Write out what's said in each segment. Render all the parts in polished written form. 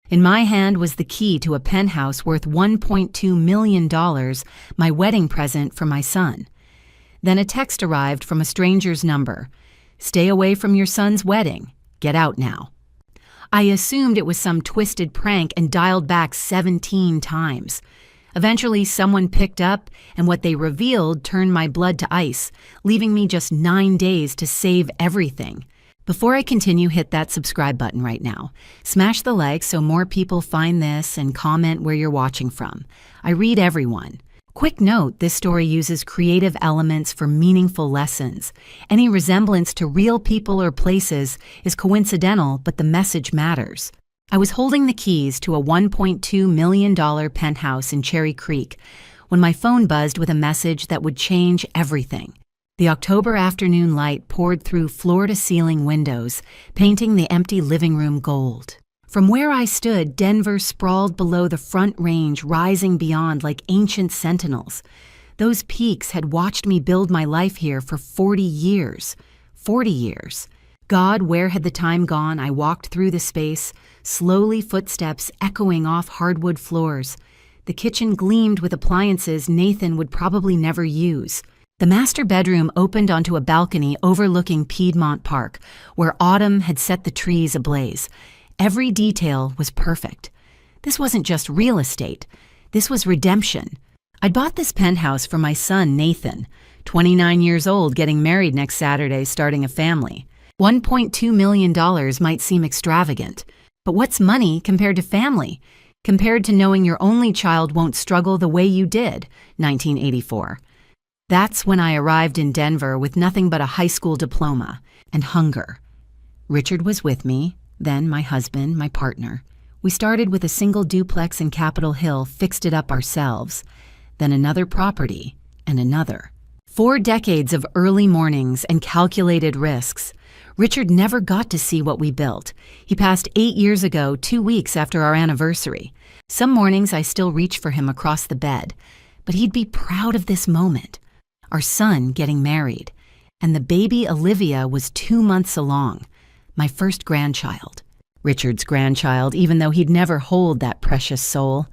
In my hand was the key to a penthouse worth $1.2 million, my wedding present for my son. Then a text arrived from a stranger's number. "Stay away from your son's wedding. Get out now." I assumed it was some twisted prank and dialed back 17 times. Eventually, someone picked up, and what they revealed turned my blood to ice, leaving me just 9 days to save everything. Before I continue, hit that subscribe button right now. Smash the like so more people find this and comment where you're watching from. I read everyone. Quick note, this story uses creative elements for meaningful lessons. Any resemblance to real people or places is coincidental, but the message matters. I was holding the keys to a $1.2 million penthouse in Cherry Creek when my phone buzzed with a message that would change everything. The October afternoon light poured through floor-to-ceiling windows, painting the empty living room gold. From where I stood, Denver sprawled below the Front Range, rising beyond like ancient sentinels. Those peaks had watched me build my life here for 40 years. 40 years. God, where had the time gone? I walked through the space, slowly, footsteps echoing off hardwood floors. The kitchen gleamed with appliances Nathan would probably never use. The master bedroom opened onto a balcony overlooking Piedmont Park, where autumn had set the trees ablaze. Every detail was perfect. This wasn't just real estate. This was redemption. I'd bought this penthouse for my son, Nathan, 29 years old, getting married next Saturday, starting a family. $1.2 million might seem extravagant, but what's money compared to family? Compared to knowing your only child won't struggle the way you did, 1984. That's when I arrived in Denver with nothing but a high school diploma and hunger. Richard was with me, then my husband, my partner. We started with a single duplex in Capitol Hill, fixed it up ourselves. Then another property, and another. 4 decades of early mornings and calculated risks. Richard never got to see what we built. He passed 8 years ago, 2 weeks after our anniversary. Some mornings I still reach for him across the bed, but he'd be proud of this moment. Our son getting married, and the baby Olivia was 2 months along, my first grandchild. Richard's grandchild, even though he'd never hold that precious soul.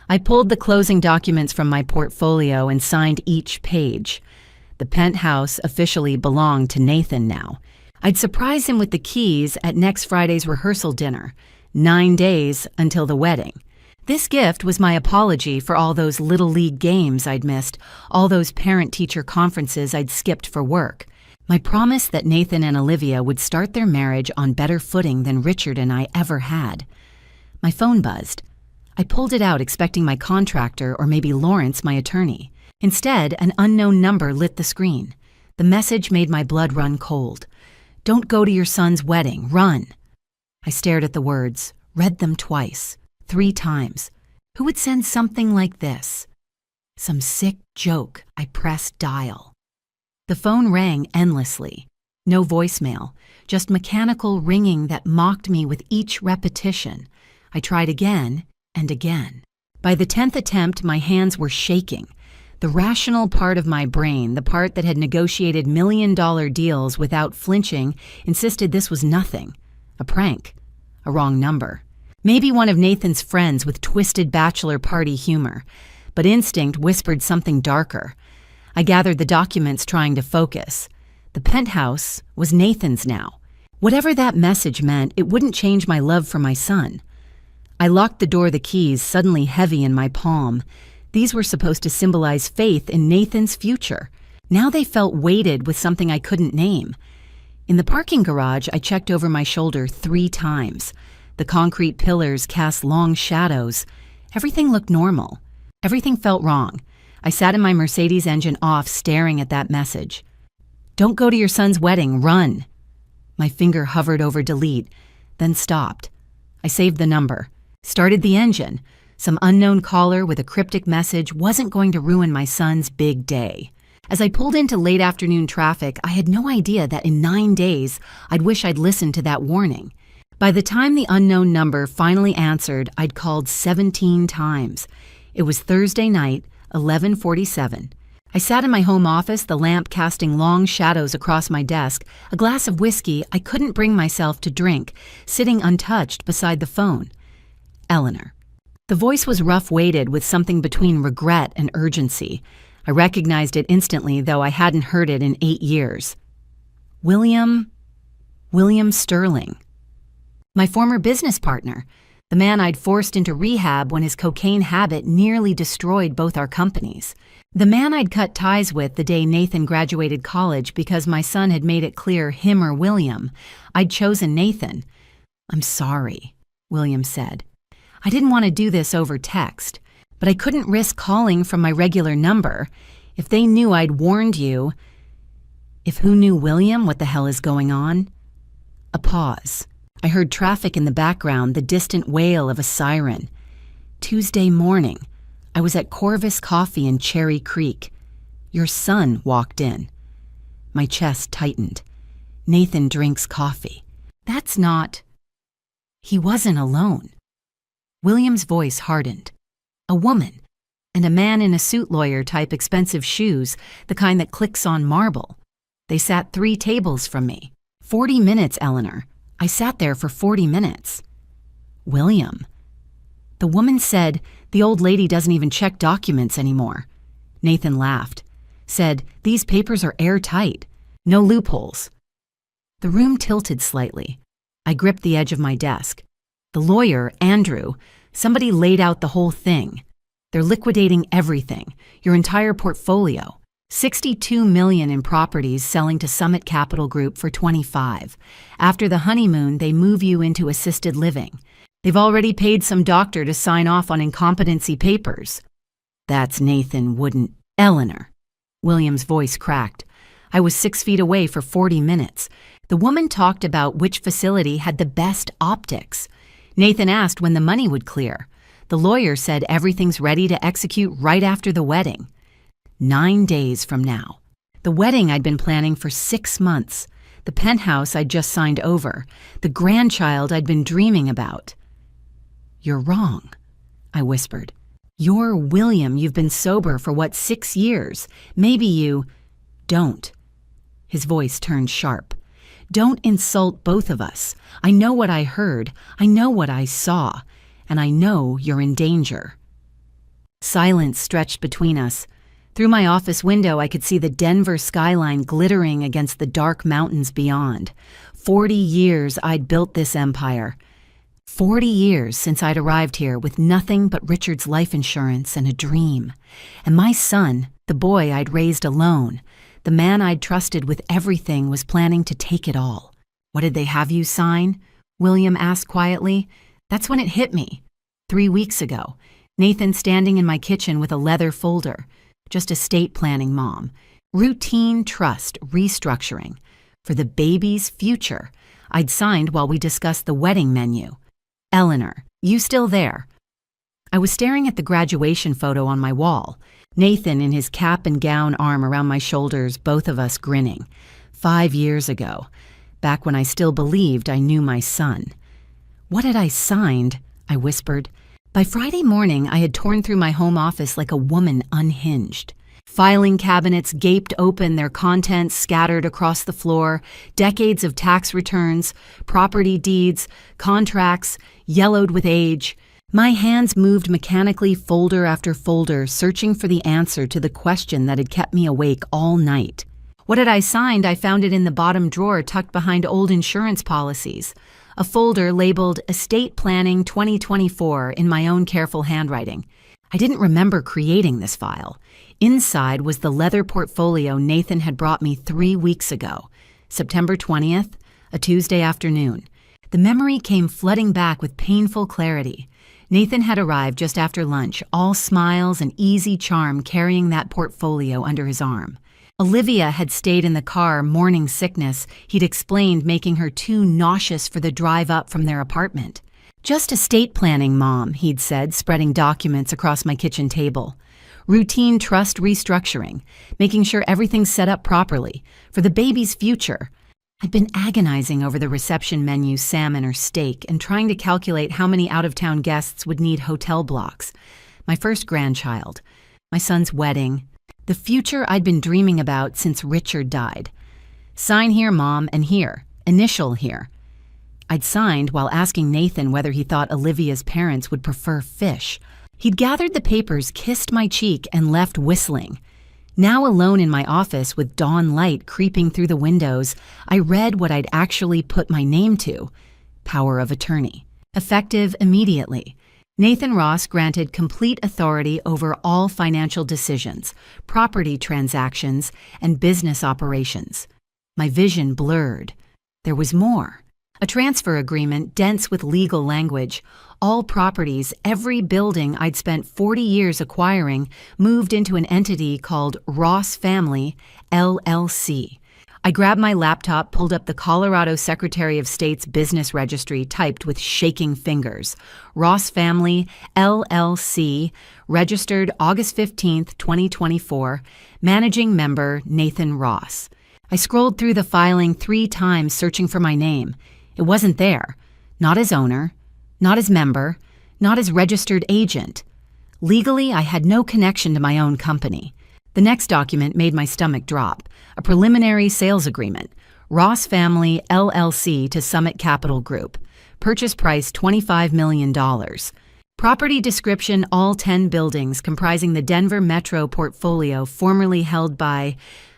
I pulled the closing documents from my portfolio and signed each page. The penthouse officially belonged to Nathan now. I'd surprise him with the keys at next Friday's rehearsal dinner, 9 days until the wedding. This gift was my apology for all those Little League games I'd missed, all those parent-teacher conferences I'd skipped for work. My promise that Nathan and Olivia would start their marriage on better footing than Richard and I ever had. My phone buzzed. I pulled it out expecting my contractor or maybe Lawrence, my attorney. Instead, an unknown number lit the screen. The message made my blood run cold. "Don't go to your son's wedding. Run." I stared at the words, read them twice. 3 times. Who would send something like this? Some sick joke. I pressed dial. The phone rang endlessly. No voicemail, just mechanical ringing that mocked me with each repetition. I tried again and again. By the 10th attempt, my hands were shaking. The rational part of my brain, the part that had negotiated million-dollar deals without flinching, insisted this was nothing. A prank. A wrong number. Maybe one of Nathan's friends with twisted bachelor party humor, but instinct whispered something darker. I gathered the documents, trying to focus. The penthouse was Nathan's now. Whatever that message meant, it wouldn't change my love for my son. I locked the door, the keys suddenly heavy in my palm. These were supposed to symbolize faith in Nathan's future. Now they felt weighted with something I couldn't name. In the parking garage, I checked over my shoulder 3 times. The concrete pillars cast long shadows. Everything looked normal. Everything felt wrong. I sat in my Mercedes engine off, staring at that message. "Don't go to your son's wedding. Run." My finger hovered over delete, then stopped. I saved the number. Started the engine. Some unknown caller with a cryptic message wasn't going to ruin my son's big day. As I pulled into late afternoon traffic, I had no idea that in 9 days, I'd wish I'd listened to that warning. By the time the unknown number finally answered, I'd called 17 times. It was Thursday night, 11:47. I sat in my home office, the lamp casting long shadows across my desk, a glass of whiskey I couldn't bring myself to drink, sitting untouched beside the phone. Eleanor. The voice was rough-weighted with something between regret and urgency. I recognized it instantly, though I hadn't heard it in 8 years. William Sterling. My former business partner, the man I'd forced into rehab when his cocaine habit nearly destroyed both our companies. The man I'd cut ties with the day Nathan graduated college because my son had made it clear him or William. I'd chosen Nathan. "I'm sorry," William said. "I didn't want to do this over text, but I couldn't risk calling from my regular number. If they knew I'd warned you..." "If who knew William, what the hell is going on?" A pause. I heard traffic in the background, the distant wail of a siren. Tuesday morning. I was at Corvus Coffee in Cherry Creek. Your son walked in. My chest tightened. Nathan drinks coffee. That's not... He wasn't alone. William's voice hardened. A woman, and a man in a suit lawyer-type expensive shoes, the kind that clicks on marble. They sat 3 tables from me. 40 minutes, Eleanor. I sat there for 40 minutes. William. The woman said, "The old lady doesn't even check documents anymore." Nathan laughed. Said, "These papers are airtight. No loopholes." The room tilted slightly. I gripped the edge of my desk. The lawyer, Andrew, somebody laid out the whole thing. They're liquidating everything, your entire portfolio. $62 million in properties selling to Summit Capital Group for $25. After the honeymoon, they move you into assisted living. They've already paid some doctor to sign off on incompetency papers. That's Nathan wouldn't... Eleanor. William's voice cracked. I was 6 feet away for 40 minutes. The woman talked about which facility had the best optics. Nathan asked when the money would clear. The lawyer said everything's ready to execute right after the wedding. 9 days from now. The wedding I'd been planning for 6 months. The penthouse I'd just signed over. The grandchild I'd been dreaming about. "You're wrong," I whispered. "You're William. You've been sober for, 6 years? Maybe you..." "Don't." His voice turned sharp. "Don't insult both of us. I know what I heard. I know what I saw. And I know you're in danger." Silence stretched between us. Through my office window, I could see the Denver skyline glittering against the dark mountains beyond. 40 years I'd built this empire. 40 years since I'd arrived here with nothing but Richard's life insurance and a dream. And my son, the boy I'd raised alone, the man I'd trusted with everything, was planning to take it all. "What did they have you sign?" William asked quietly. That's when it hit me. 3 weeks ago, Nathan standing in my kitchen with a leather folder. Just estate planning, Mom. Routine trust restructuring. For the baby's future. I'd signed while we discussed the wedding menu. "Eleanor, you still there?" I was staring at the graduation photo on my wall. Nathan in his cap and gown, arm around my shoulders, both of us grinning. 5 years ago, back when I still believed I knew my son. "What had I signed?" I whispered. By Friday morning, I had torn through my home office like a woman unhinged. Filing cabinets gaped open, their contents scattered across the floor, decades of tax returns, property deeds, contracts, yellowed with age. My hands moved mechanically, folder after folder, searching for the answer to the question that had kept me awake all night. What had I signed? I found it in the bottom drawer tucked behind old insurance policies. A folder labeled Estate Planning 2024 in my own careful handwriting. I didn't remember creating this file. Inside was the leather portfolio Nathan had brought me 3 weeks ago. September 20th, a Tuesday afternoon. The memory came flooding back with painful clarity. Nathan had arrived just after lunch, all smiles and easy charm, carrying that portfolio under his arm. Olivia had stayed in the car, morning sickness, he'd explained, making her too nauseous for the drive up from their apartment. "Just estate planning, Mom," he'd said, spreading documents across my kitchen table. "Routine trust restructuring, making sure everything's set up properly, for the baby's future." I'd been agonizing over the reception menu, salmon or steak, and trying to calculate how many out-of-town guests would need hotel blocks. My first grandchild, my son's wedding, the future I'd been dreaming about since Richard died. "Sign here, Mom, and here. Initial here." I'd signed while asking Nathan whether he thought Olivia's parents would prefer fish. He'd gathered the papers, kissed my cheek, and left whistling. Now alone in my office with dawn light creeping through the windows, I read what I'd actually put my name to: power of attorney. Effective immediately. Nathan Ross granted complete authority over all financial decisions, property transactions, and business operations. My vision blurred. There was more. A transfer agreement dense with legal language. All properties, every building I'd spent 40 years acquiring, moved into an entity called Ross Family, LLC. I grabbed my laptop, pulled up the Colorado Secretary of State's business registry, typed with shaking fingers. Ross Family, LLC, registered August 15th, 2024, managing member Nathan Ross. I scrolled through the filing 3 times searching for my name. It wasn't there. Not as owner, not as member, not as registered agent. Legally, I had no connection to my own company. The next document made my stomach drop. A preliminary sales agreement. Ross Family, LLC to Summit Capital Group. Purchase price $25 million. Property description: all 10 buildings comprising the Denver Metro portfolio formerly held by...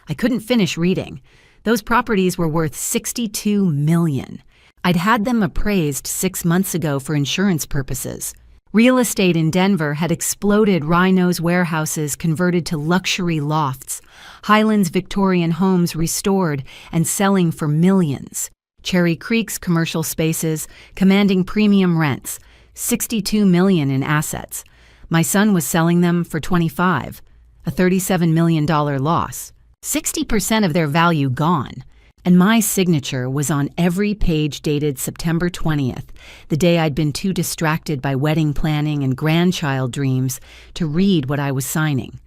I couldn't finish reading. Those properties were worth $62 million. I'd had them appraised 6 months ago for insurance purposes. Real estate in Denver had exploded. Rhino's warehouses converted to luxury lofts. Highlands Victorian homes restored and selling for millions. Cherry Creek's commercial spaces commanding premium rents. $62 million in assets. My son was selling them for $25, a $37 million loss. 60% of their value gone. And my signature was on every page dated September 20th, the day I'd been too distracted by wedding planning and grandchild dreams to read what I was signing.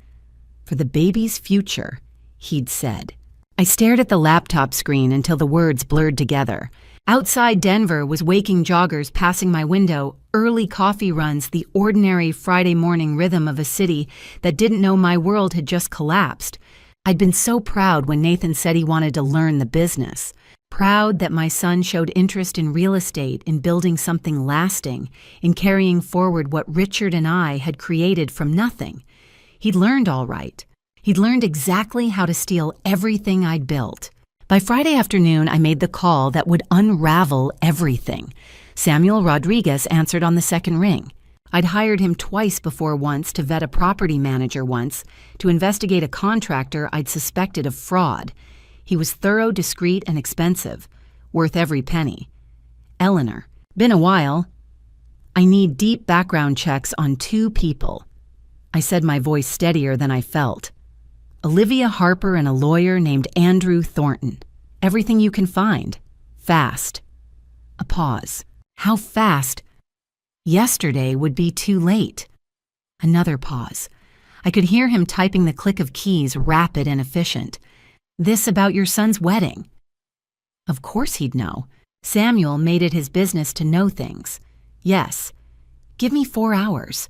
For the baby's future, he'd said. I stared at the laptop screen until the words blurred together. Outside Denver was waking joggers passing my window, early coffee runs, the ordinary Friday morning rhythm of a city that didn't know my world had just collapsed. I'd been so proud when Nathan said he wanted to learn the business. Proud that my son showed interest in real estate, in building something lasting, in carrying forward what Richard and I had created from nothing. He'd learned all right. He'd learned exactly how to steal everything I'd built. By Friday afternoon, I made the call that would unravel everything. Samuel Rodriguez answered on the second ring. I'd hired him twice before, once to vet a property manager, once to investigate a contractor I'd suspected of fraud. He was thorough, discreet, and expensive, worth every penny. Eleanor. Been a while. I need deep background checks on 2 people. I said, my voice steadier than I felt. Olivia Harper and a lawyer named Andrew Thornton. Everything you can find. Fast. A pause. How fast? Yesterday would be too late. Another pause. I could hear him typing the click of keys, rapid and efficient. This about your son's wedding. Of course he'd know. Samuel made it his business to know things. Yes. Give me 4 hours.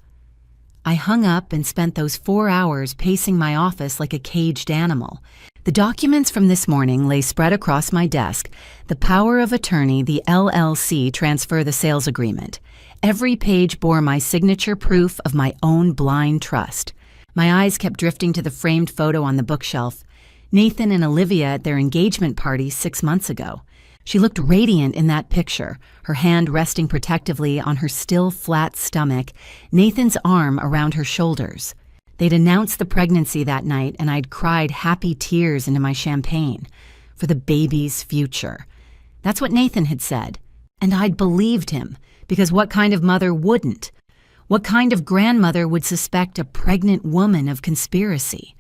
I hung up and spent those 4 hours pacing my office like a caged animal. The documents from this morning lay spread across my desk. The power of attorney, the LLC transfer the sales agreement. Every page bore my signature, proof of my own blind trust. My eyes kept drifting to the framed photo on the bookshelf. Nathan and Olivia at their engagement party 6 months ago. She looked radiant in that picture, her hand resting protectively on her still flat stomach, Nathan's arm around her shoulders. They'd announced the pregnancy that night, and I'd cried happy tears into my champagne. For the baby's future. That's what Nathan had said. And I'd believed him, because what kind of mother wouldn't? What kind of grandmother would suspect a pregnant woman of conspiracy?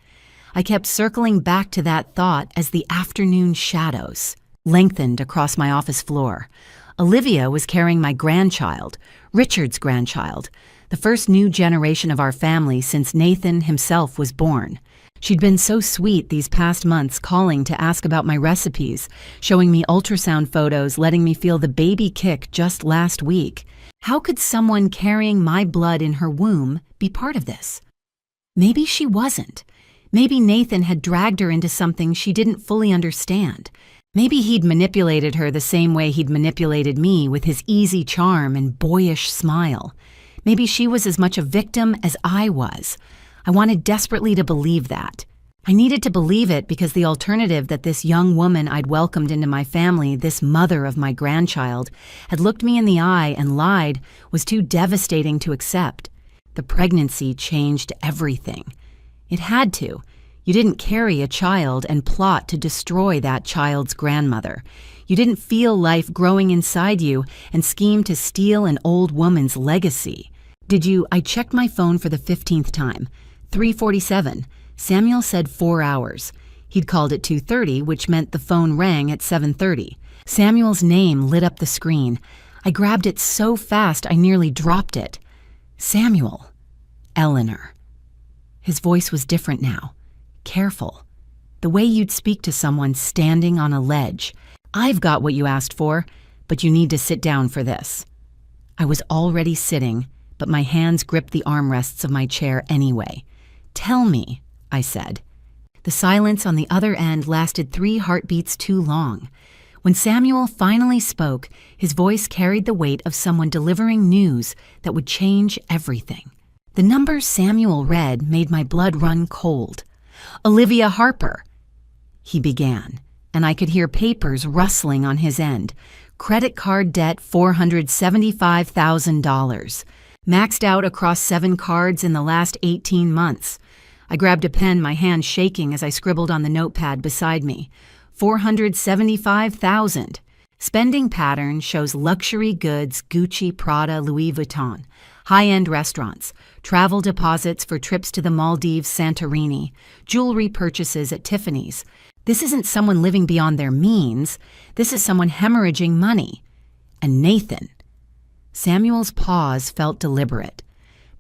I kept circling back to that thought as the afternoon shadows lengthened across my office floor. Olivia was carrying my grandchild, Richard's grandchild, the first new generation of our family since Nathan himself was born. She'd been so sweet these past months, calling to ask about my recipes, showing me ultrasound photos, letting me feel the baby kick just last week. How could someone carrying my blood in her womb be part of this? Maybe she wasn't. Maybe Nathan had dragged her into something she didn't fully understand. Maybe he'd manipulated her the same way he'd manipulated me with his easy charm and boyish smile. Maybe she was as much a victim as I was. I wanted desperately to believe that. I needed to believe it because the alternative that this young woman I'd welcomed into my family, this mother of my grandchild, had looked me in the eye and lied was too devastating to accept. The pregnancy changed everything. It had to. You didn't carry a child and plot to destroy that child's grandmother. You didn't feel life growing inside you and scheme to steal an old woman's legacy. Did you? I checked my phone for the 15th time. 3:47. Samuel said 4 hours. He'd called at 2:30, which meant the phone rang at 7:30. Samuel's name lit up the screen. I grabbed it so fast I nearly dropped it. Samuel. Eleanor. His voice was different now. Careful. The way you'd speak to someone standing on a ledge. I've got what you asked for, but you need to sit down for this. I was already sitting, but my hands gripped the armrests of my chair anyway. Tell me, I said. The silence on the other end lasted 3 heartbeats too long. When Samuel finally spoke, his voice carried the weight of someone delivering news that would change everything. The number Samuel read made my blood run cold. Olivia Harper, he began, and I could hear papers rustling on his end. Credit card debt $475,000. Maxed out across 7 cards in the last 18 months. I grabbed a pen, my hand shaking as I scribbled on the notepad beside me. $475,000. Spending pattern shows luxury goods, Gucci, Prada, Louis Vuitton. High-end restaurants, travel deposits for trips to the Maldives, Santorini, jewelry purchases at Tiffany's. This isn't someone living beyond their means. This is someone hemorrhaging money. And Nathan. Samuel's pause felt deliberate.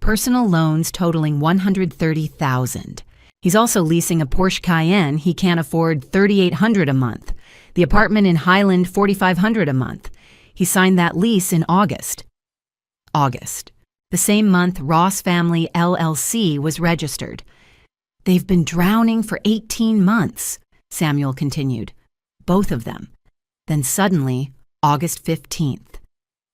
Personal loans totaling $130,000. He's also leasing a Porsche Cayenne he can't afford $3,800 a month. The apartment in Highland $4,500 a month. He signed that lease in August. The same month Ross Family LLC was registered. They've been drowning for 18 months, Samuel continued. Both of them. Then suddenly, August 15th.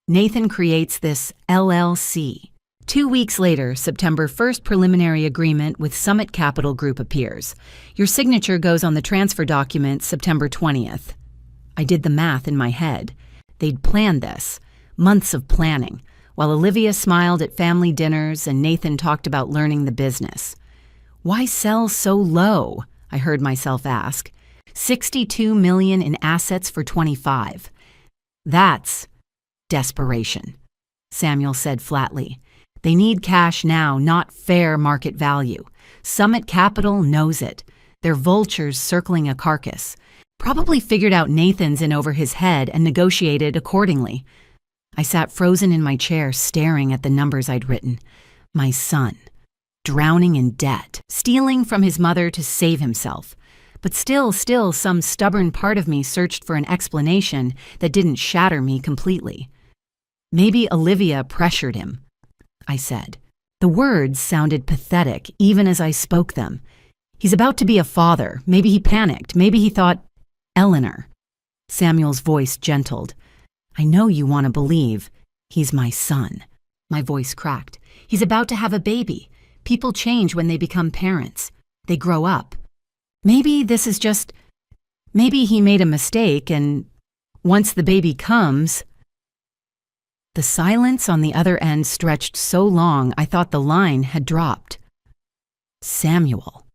Nathan creates this LLC. 2 weeks later, September 1st, preliminary agreement with Summit Capital Group appears. Your signature goes on the transfer document September 20th. I did the math in my head. They'd planned this. Months of planning. While Olivia smiled at family dinners and Nathan talked about learning the business. Why sell so low? I heard myself ask. $62 million in assets for 25. That's desperation, Samuel said flatly. They need cash now, not fair market value. Summit Capital knows it. They're vultures circling a carcass. Probably figured out Nathan's in over his head and negotiated accordingly. I sat frozen in my chair, staring at the numbers I'd written. My son, drowning in debt, stealing from his mother to save himself. But still, some stubborn part of me searched for an explanation that didn't shatter me completely. Maybe Olivia pressured him, I said. The words sounded pathetic, even as I spoke them. He's about to be a father. Maybe he panicked. Maybe he thought, Eleanor. Samuel's voice gentled. I know you want to believe. He's my son. My voice cracked. He's about to have a baby. People change when they become parents. They grow up. Maybe this is just... Maybe he made a mistake and once the baby comes... The silence on the other end stretched so long I thought the line had dropped. Samuel.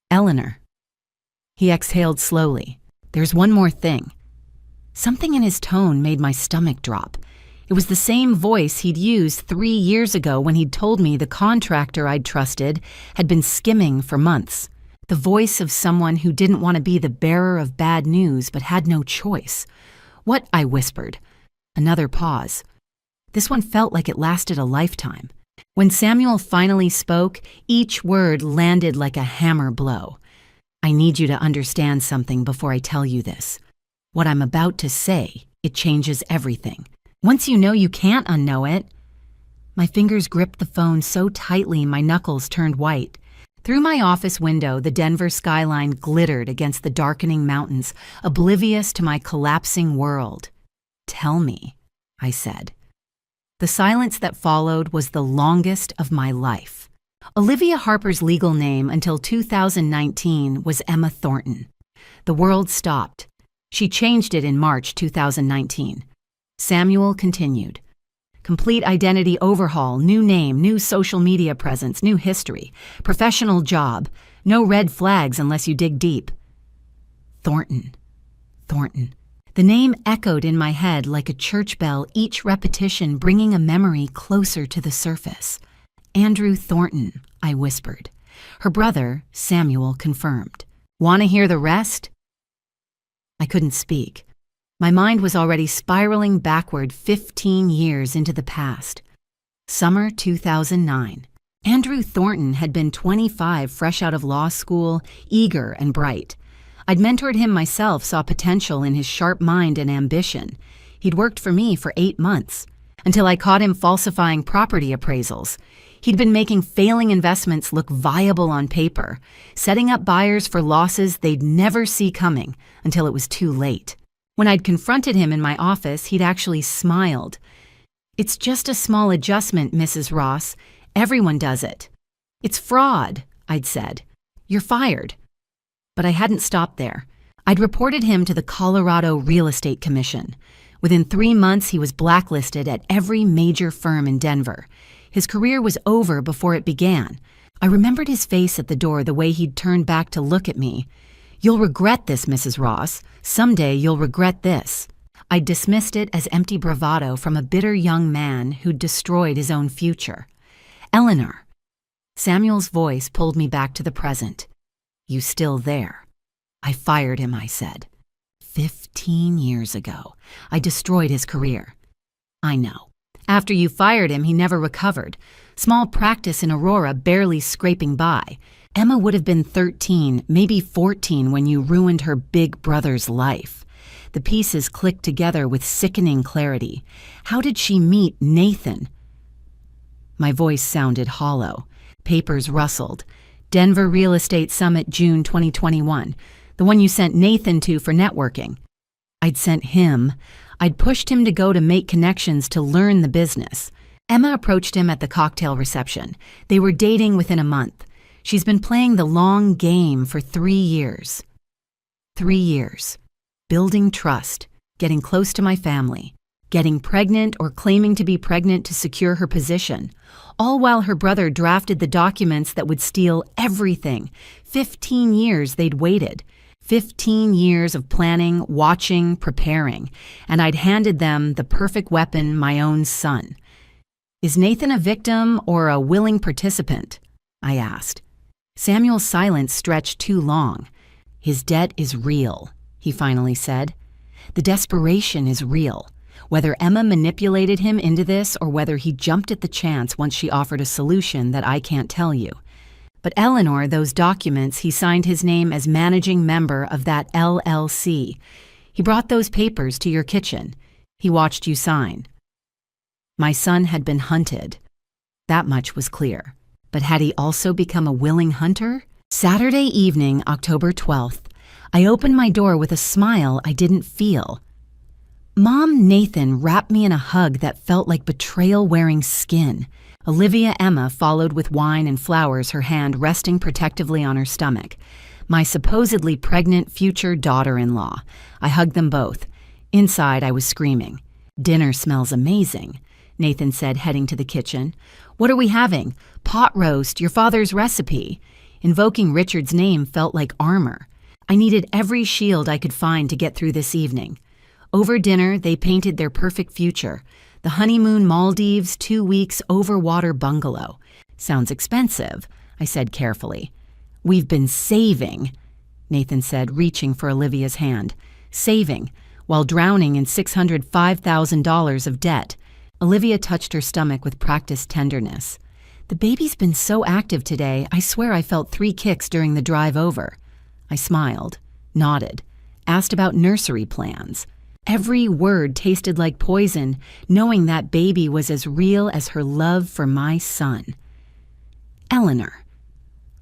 Eleanor. He exhaled slowly. There's one more thing. Something in his tone made my stomach drop. It was the same voice he'd used 3 years ago when he'd told me the contractor I'd trusted had been skimming for months. The voice of someone who didn't want to be the bearer of bad news but had no choice. What? I whispered. Another pause. This one felt like it lasted a lifetime. When Samuel finally spoke, each word landed like a hammer blow. I need you to understand something before I tell you this. What I'm about to say, it changes everything. Once you know, you can't unknow it. My fingers gripped the phone so tightly my knuckles turned white. Through my office window, the Denver skyline glittered against the darkening mountains, oblivious to my collapsing world. "Tell me," I said. The silence that followed was the longest of my life. Olivia Harper's legal name until 2019 was Emma Thornton. The world stopped. She changed it in March 2019. Samuel continued. Complete identity overhaul, new name, new social media presence, new history, professional job, no red flags unless you dig deep. Thornton. Thornton. The name echoed in my head like a church bell, each repetition bringing a memory closer to the surface. "Andrew Thornton," I whispered. Her brother, Samuel, confirmed. "Want to hear the rest?" I couldn't speak. My mind was already spiraling backward 15 years into the past. Summer 2009. Andrew Thornton had been 25, fresh out of law school, eager and bright. I'd mentored him myself, saw potential in his sharp mind and ambition. He'd worked for me for 8 months, until I caught him falsifying property appraisals. He'd been making failing investments look viable on paper, setting up buyers for losses they'd never see coming until it was too late. When I'd confronted him in my office, he'd actually smiled. "It's just a small adjustment, Mrs. Ross. Everyone does it." "It's fraud," I'd said. "You're fired." But I hadn't stopped there. I'd reported him to the Colorado Real Estate Commission. Within 3 months, he was blacklisted at every major firm in Denver. His career was over before it began. I remembered his face at the door, the way he'd turned back to look at me. "You'll regret this, Mrs. Ross. Someday you'll regret this." I dismissed it as empty bravado from a bitter young man who'd destroyed his own future. "Eleanor." Samuel's voice pulled me back to the present. "You still there?" "I fired him," I said. 15 years ago. I destroyed his career. "I know. After you fired him, he never recovered. Small practice in Aurora, barely scraping by. Emma would have been 13, maybe 14 when you ruined her big brother's life." The pieces clicked together with sickening clarity. "How did she meet Nathan?" My voice sounded hollow. Papers rustled. "Denver Real Estate Summit, June 2021. The one you sent Nathan to for networking." I'd sent him. I'd pushed him to go to make connections to learn the business. Emma approached him at the cocktail reception. They were dating within a month. She's been playing the long game for 3 years. 3 years. Building trust, getting close to my family, getting pregnant or claiming to be pregnant to secure her position, all while her brother drafted the documents that would steal everything. 15 years they'd waited. 15 years of planning, watching, preparing, and I'd handed them the perfect weapon, my own son. "Is Nathan a victim or a willing participant?" I asked. Samuel's silence stretched too long. "His debt is real," he finally said. "The desperation is real. Whether Emma manipulated him into this or whether he jumped at the chance once she offered a solution that I can't tell you. But Eleanor, those documents, he signed his name as managing member of that LLC. He brought those papers to your kitchen. He watched you sign." My son had been hunted. That much was clear. But had he also become a willing hunter? Saturday evening, October 12th, I opened my door with a smile I didn't feel. Mom Nathan wrapped me in a hug that felt like betrayal wearing skin. Olivia Emma followed with wine and flowers, her hand resting protectively on her stomach. My supposedly pregnant future daughter-in-law. I hugged them both. Inside, I was screaming. "Dinner smells amazing," Nathan said, heading to the kitchen. "What are we having? Pot roast, your father's recipe." Invoking Richard's name felt like armor. I needed every shield I could find to get through this evening. Over dinner, they painted their perfect future. The honeymoon Maldives, 2 weeks overwater bungalow. "Sounds expensive," I said carefully. "We've been saving," Nathan said, reaching for Olivia's hand. "Saving, while drowning in $605,000 of debt." Olivia touched her stomach with practiced tenderness. "The baby's been so active today, I swear I felt 3 kicks during the drive over." I smiled, nodded, asked about nursery plans. Every word tasted like poison, knowing that baby was as real as her love for my son. "Eleanor."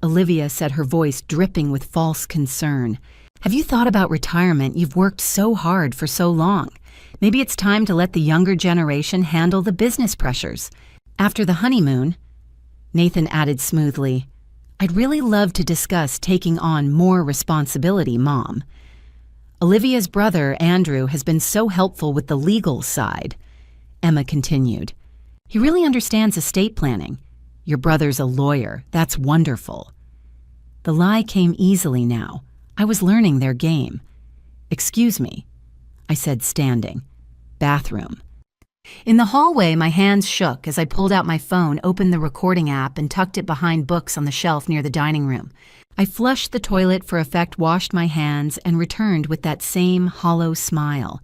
Olivia said, her voice dripping with false concern. "Have you thought about retirement? You've worked so hard for so long. Maybe it's time to let the younger generation handle the business pressures. After the honeymoon," Nathan added smoothly, "I'd really love to discuss taking on more responsibility, Mom." Olivia's brother, Andrew, has been so helpful with the legal side, Emma continued. "He really understands estate planning. Your brother's a lawyer. That's wonderful." The lie came easily now. I was learning their game. "Excuse me," I said, standing. "Bathroom." In the hallway, my hands shook as I pulled out my phone, opened the recording app, and tucked it behind books on the shelf near the dining room. I flushed the toilet for effect, washed my hands, and returned with that same hollow smile.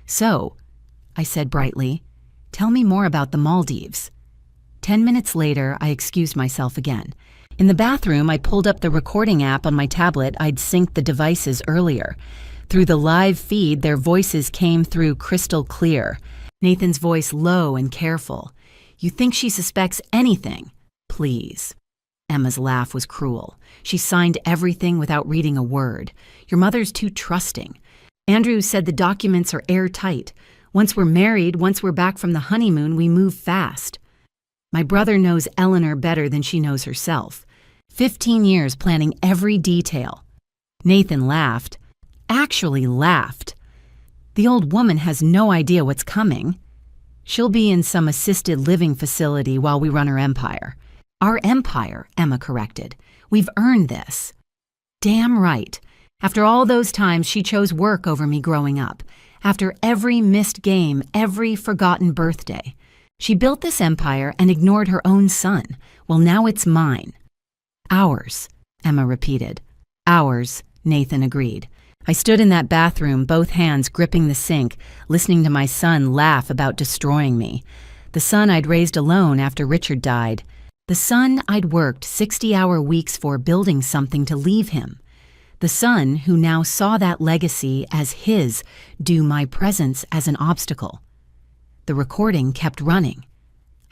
"So," I said brightly, "tell me more about the Maldives." 10 minutes later, I excused myself again. In the bathroom, I pulled up the recording app on my tablet. I'd synced the devices earlier. Through the live feed, their voices came through crystal clear. Nathan's voice low and careful. "You think she suspects anything? Please." Emma's laugh was cruel. She signed everything without reading a word. "Your mother's too trusting. Andrew said the documents are airtight. Once we're married, once we're back from the honeymoon, we move fast. My brother knows Eleanor better than she knows herself. 15 years planning every detail." Nathan laughed. Actually laughed. "The old woman has no idea what's coming. She'll be in some assisted living facility while we run her empire." "Our empire," Emma corrected. "We've earned this." Damn right. After all those times she chose work over me growing up. After every missed game, every forgotten birthday. She built this empire and ignored her own son. Well, now it's mine. "Ours," Emma repeated. "Ours," Nathan agreed. I stood in that bathroom, both hands gripping the sink, listening to my son laugh about destroying me. The son I'd raised alone after Richard died. The son I'd worked 60-hour weeks for, building something to leave him. The son who now saw that legacy as his due my presence as an obstacle. The recording kept running.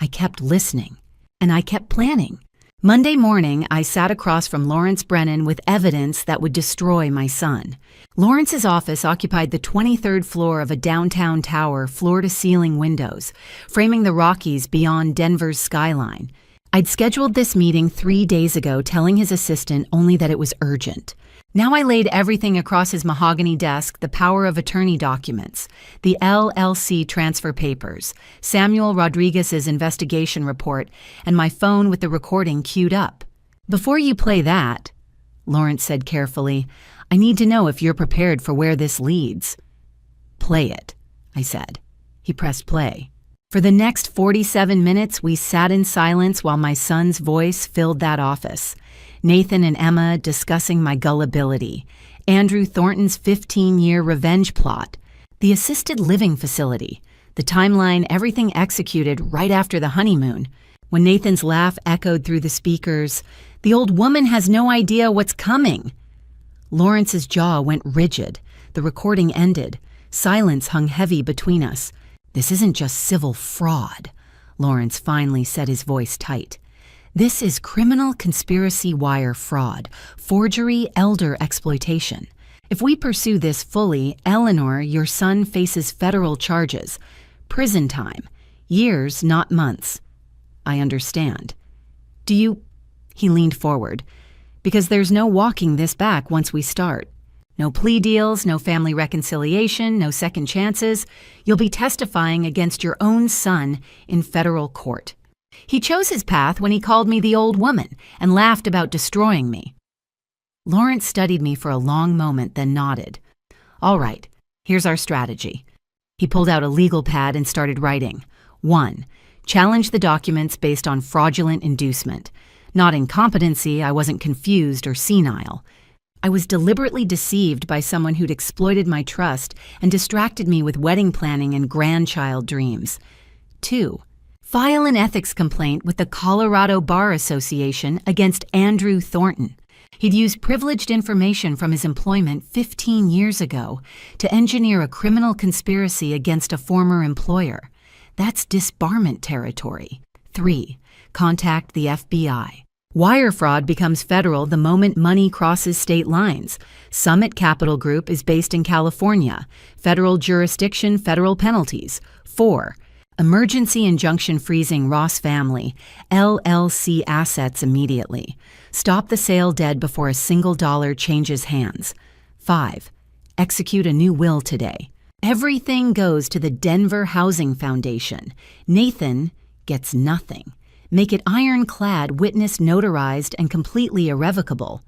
I kept listening. And I kept planning. Monday morning, I sat across from Lawrence Brennan with evidence that would destroy my son. Lawrence's office occupied the 23rd floor of a downtown tower, floor-to-ceiling windows, framing the Rockies beyond Denver's skyline. I'd scheduled this meeting 3 days ago, telling his assistant only that it was urgent. Now I laid everything across his mahogany desk: the power of attorney documents, the LLC transfer papers, Samuel Rodriguez's investigation report, and my phone with the recording queued up. "Before you play that," Lawrence said carefully, "I need to know if you're prepared for where this leads." "Play it," I said. He pressed play. For the next 47 minutes, we sat in silence while my son's voice filled that office. Nathan and Emma discussing my gullibility, Andrew Thornton's 15-year revenge plot, the assisted living facility, the timeline, everything executed right after the honeymoon. When Nathan's laugh echoed through the speakers, "The old woman has no idea what's coming." Lawrence's jaw went rigid. The recording ended. Silence hung heavy between us. "This isn't just civil fraud," Lawrence finally said, his voice tight. "This is criminal conspiracy wire fraud, forgery, elder exploitation. If we pursue this fully, Eleanor, your son, faces federal charges. Prison time. Years, not months." "I understand. Do you—" He leaned forward. "Because there's no walking this back once we start. No plea deals, no family reconciliation, no second chances. You'll be testifying against your own son in federal court. He chose his path when he called me the old woman and laughed about destroying me." Lawrence studied me for a long moment, then nodded. "All right, here's our strategy." He pulled out a legal pad and started writing. 1. Challenge the documents based on fraudulent inducement. Not incompetency, I wasn't confused or senile. I was deliberately deceived by someone who'd exploited my trust and distracted me with wedding planning and grandchild dreams. 2. File an ethics complaint with the Colorado Bar Association against Andrew Thornton. He'd used privileged information from his employment 15 years ago to engineer a criminal conspiracy against a former employer. That's disbarment territory. 3. Contact the FBI. Wire fraud becomes federal the moment money crosses state lines. Summit Capital Group is based in California. Federal jurisdiction, federal penalties. 4. Emergency injunction freezing Ross Family, LLC assets immediately. Stop the sale dead before a single dollar changes hands. 5. Execute a new will today. Everything goes to the Denver Housing Foundation. Nathan gets nothing. Make it ironclad, witness notarized, and completely irrevocable.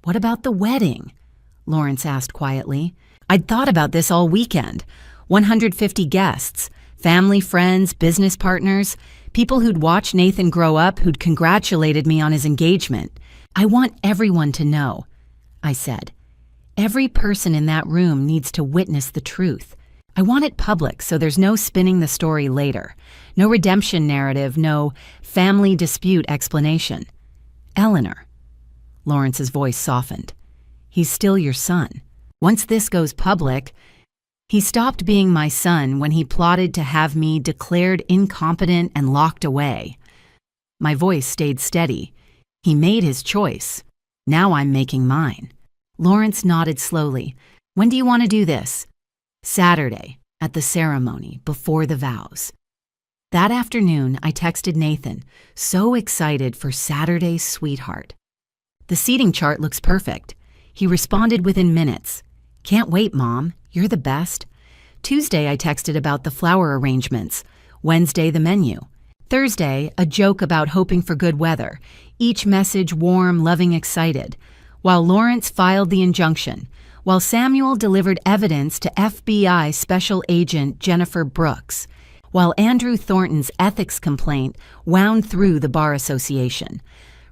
What about the wedding? Lawrence asked quietly. I'd thought about this all weekend. 150 guests, family, friends, business partners, people who'd watched Nathan grow up, who'd congratulated me on his engagement. I want everyone to know, I said. Every person in that room needs to witness the truth. I want it public so there's no spinning the story later. No redemption narrative, no family dispute explanation. Eleanor. Lawrence's voice softened. He's still your son. Once this goes public, he stopped being my son when he plotted to have me declared incompetent and locked away. My voice stayed steady. He made his choice. Now I'm making mine. Lawrence nodded slowly. When do you want to do this? Saturday, at the ceremony, before the vows. That afternoon, I texted Nathan, so excited for Saturday's sweetheart. The seating chart looks perfect. He responded within minutes. Can't wait, Mom. You're the best. Tuesday, I texted about the flower arrangements. Wednesday, the menu. Thursday, a joke about hoping for good weather. Each message warm, loving, excited. While Lawrence filed the injunction, while Samuel delivered evidence to FBI Special Agent Jennifer Brooks, while Andrew Thornton's ethics complaint wound through the Bar Association.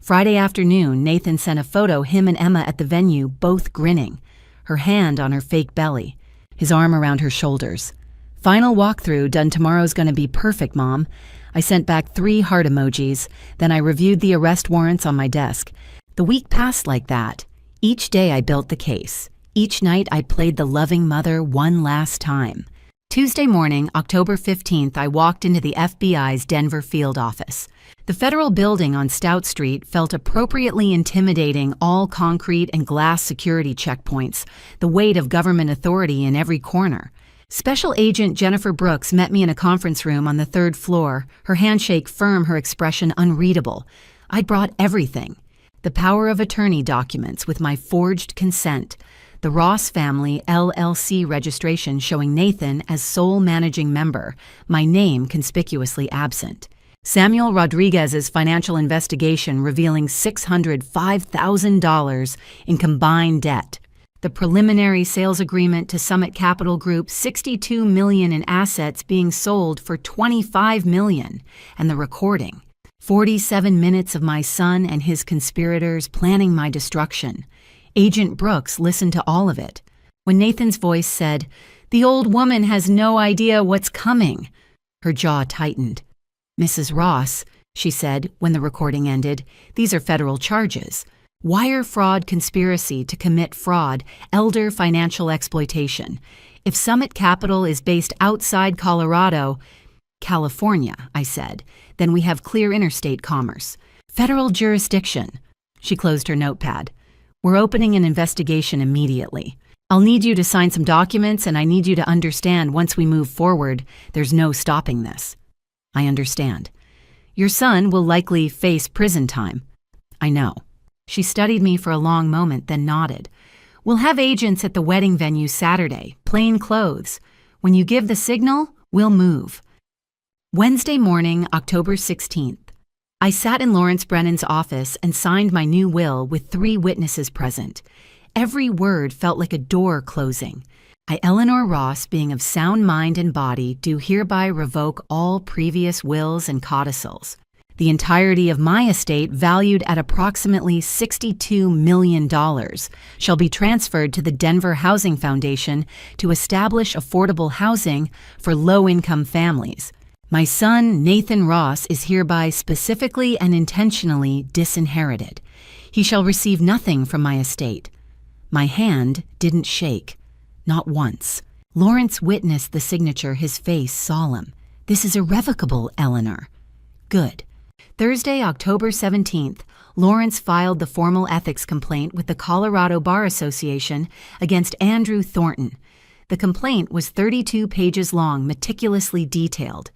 Friday afternoon, Nathan sent a photo him and Emma at the venue, both grinning, her hand on her fake belly, his arm around her shoulders. Final walkthrough done tomorrow's gonna be perfect, Mom. I sent back 3 heart emojis, then I reviewed the arrest warrants on my desk. The week passed like that. Each day I built the case. Each night I played the loving mother one last time. Tuesday morning, October 15th, I walked into the FBI's Denver field office. The federal building on Stout Street felt appropriately intimidating, all concrete and glass security checkpoints, the weight of government authority in every corner. Special Agent Jennifer Brooks met me in a conference room on the 3rd floor, her handshake firm, her expression unreadable. I'd brought everything. The power of attorney documents with my forged consent, the Ross Family LLC registration showing Nathan as sole managing member, my name conspicuously absent. Samuel Rodriguez's financial investigation revealing $605,000 in combined debt. The preliminary sales agreement to Summit Capital Group, $62 million in assets being sold for $25 million, and the recording. 47 minutes of my son and his conspirators planning my destruction. Agent Brooks listened to all of it. When Nathan's voice said, "The old woman has no idea what's coming," her jaw tightened. "Mrs. Ross," she said when the recording ended, "these are federal charges. Wire fraud conspiracy to commit fraud, elder financial exploitation. If Summit Capital is based outside Colorado, California," I said, "then we have clear interstate commerce. Federal jurisdiction." She closed her notepad. "We're opening an investigation immediately. I'll need you to sign some documents, and I need you to understand once we move forward, there's no stopping this." "I understand." "Your son will likely face prison time." "I know." She studied me for a long moment, then nodded. "We'll have agents at the wedding venue Saturday, plain clothes. When you give the signal, we'll move." Wednesday morning, October 16th. I sat in Lawrence Brennan's office and signed my new will with 3 witnesses present. Every word felt like a door closing. I, Eleanor Ross, being of sound mind and body, do hereby revoke all previous wills and codicils. The entirety of my estate, valued at approximately $62 million, shall be transferred to the Denver Housing Foundation to establish affordable housing for low-income families. My son, Nathan Ross, is hereby specifically and intentionally disinherited. He shall receive nothing from my estate. My hand didn't shake. Not once. Lawrence witnessed the signature, his face solemn. "This is irrevocable, Eleanor." "Good." Thursday, October 17th. Lawrence filed the formal ethics complaint with the Colorado Bar Association against Andrew Thornton. The complaint was 32 pages long, meticulously detailed,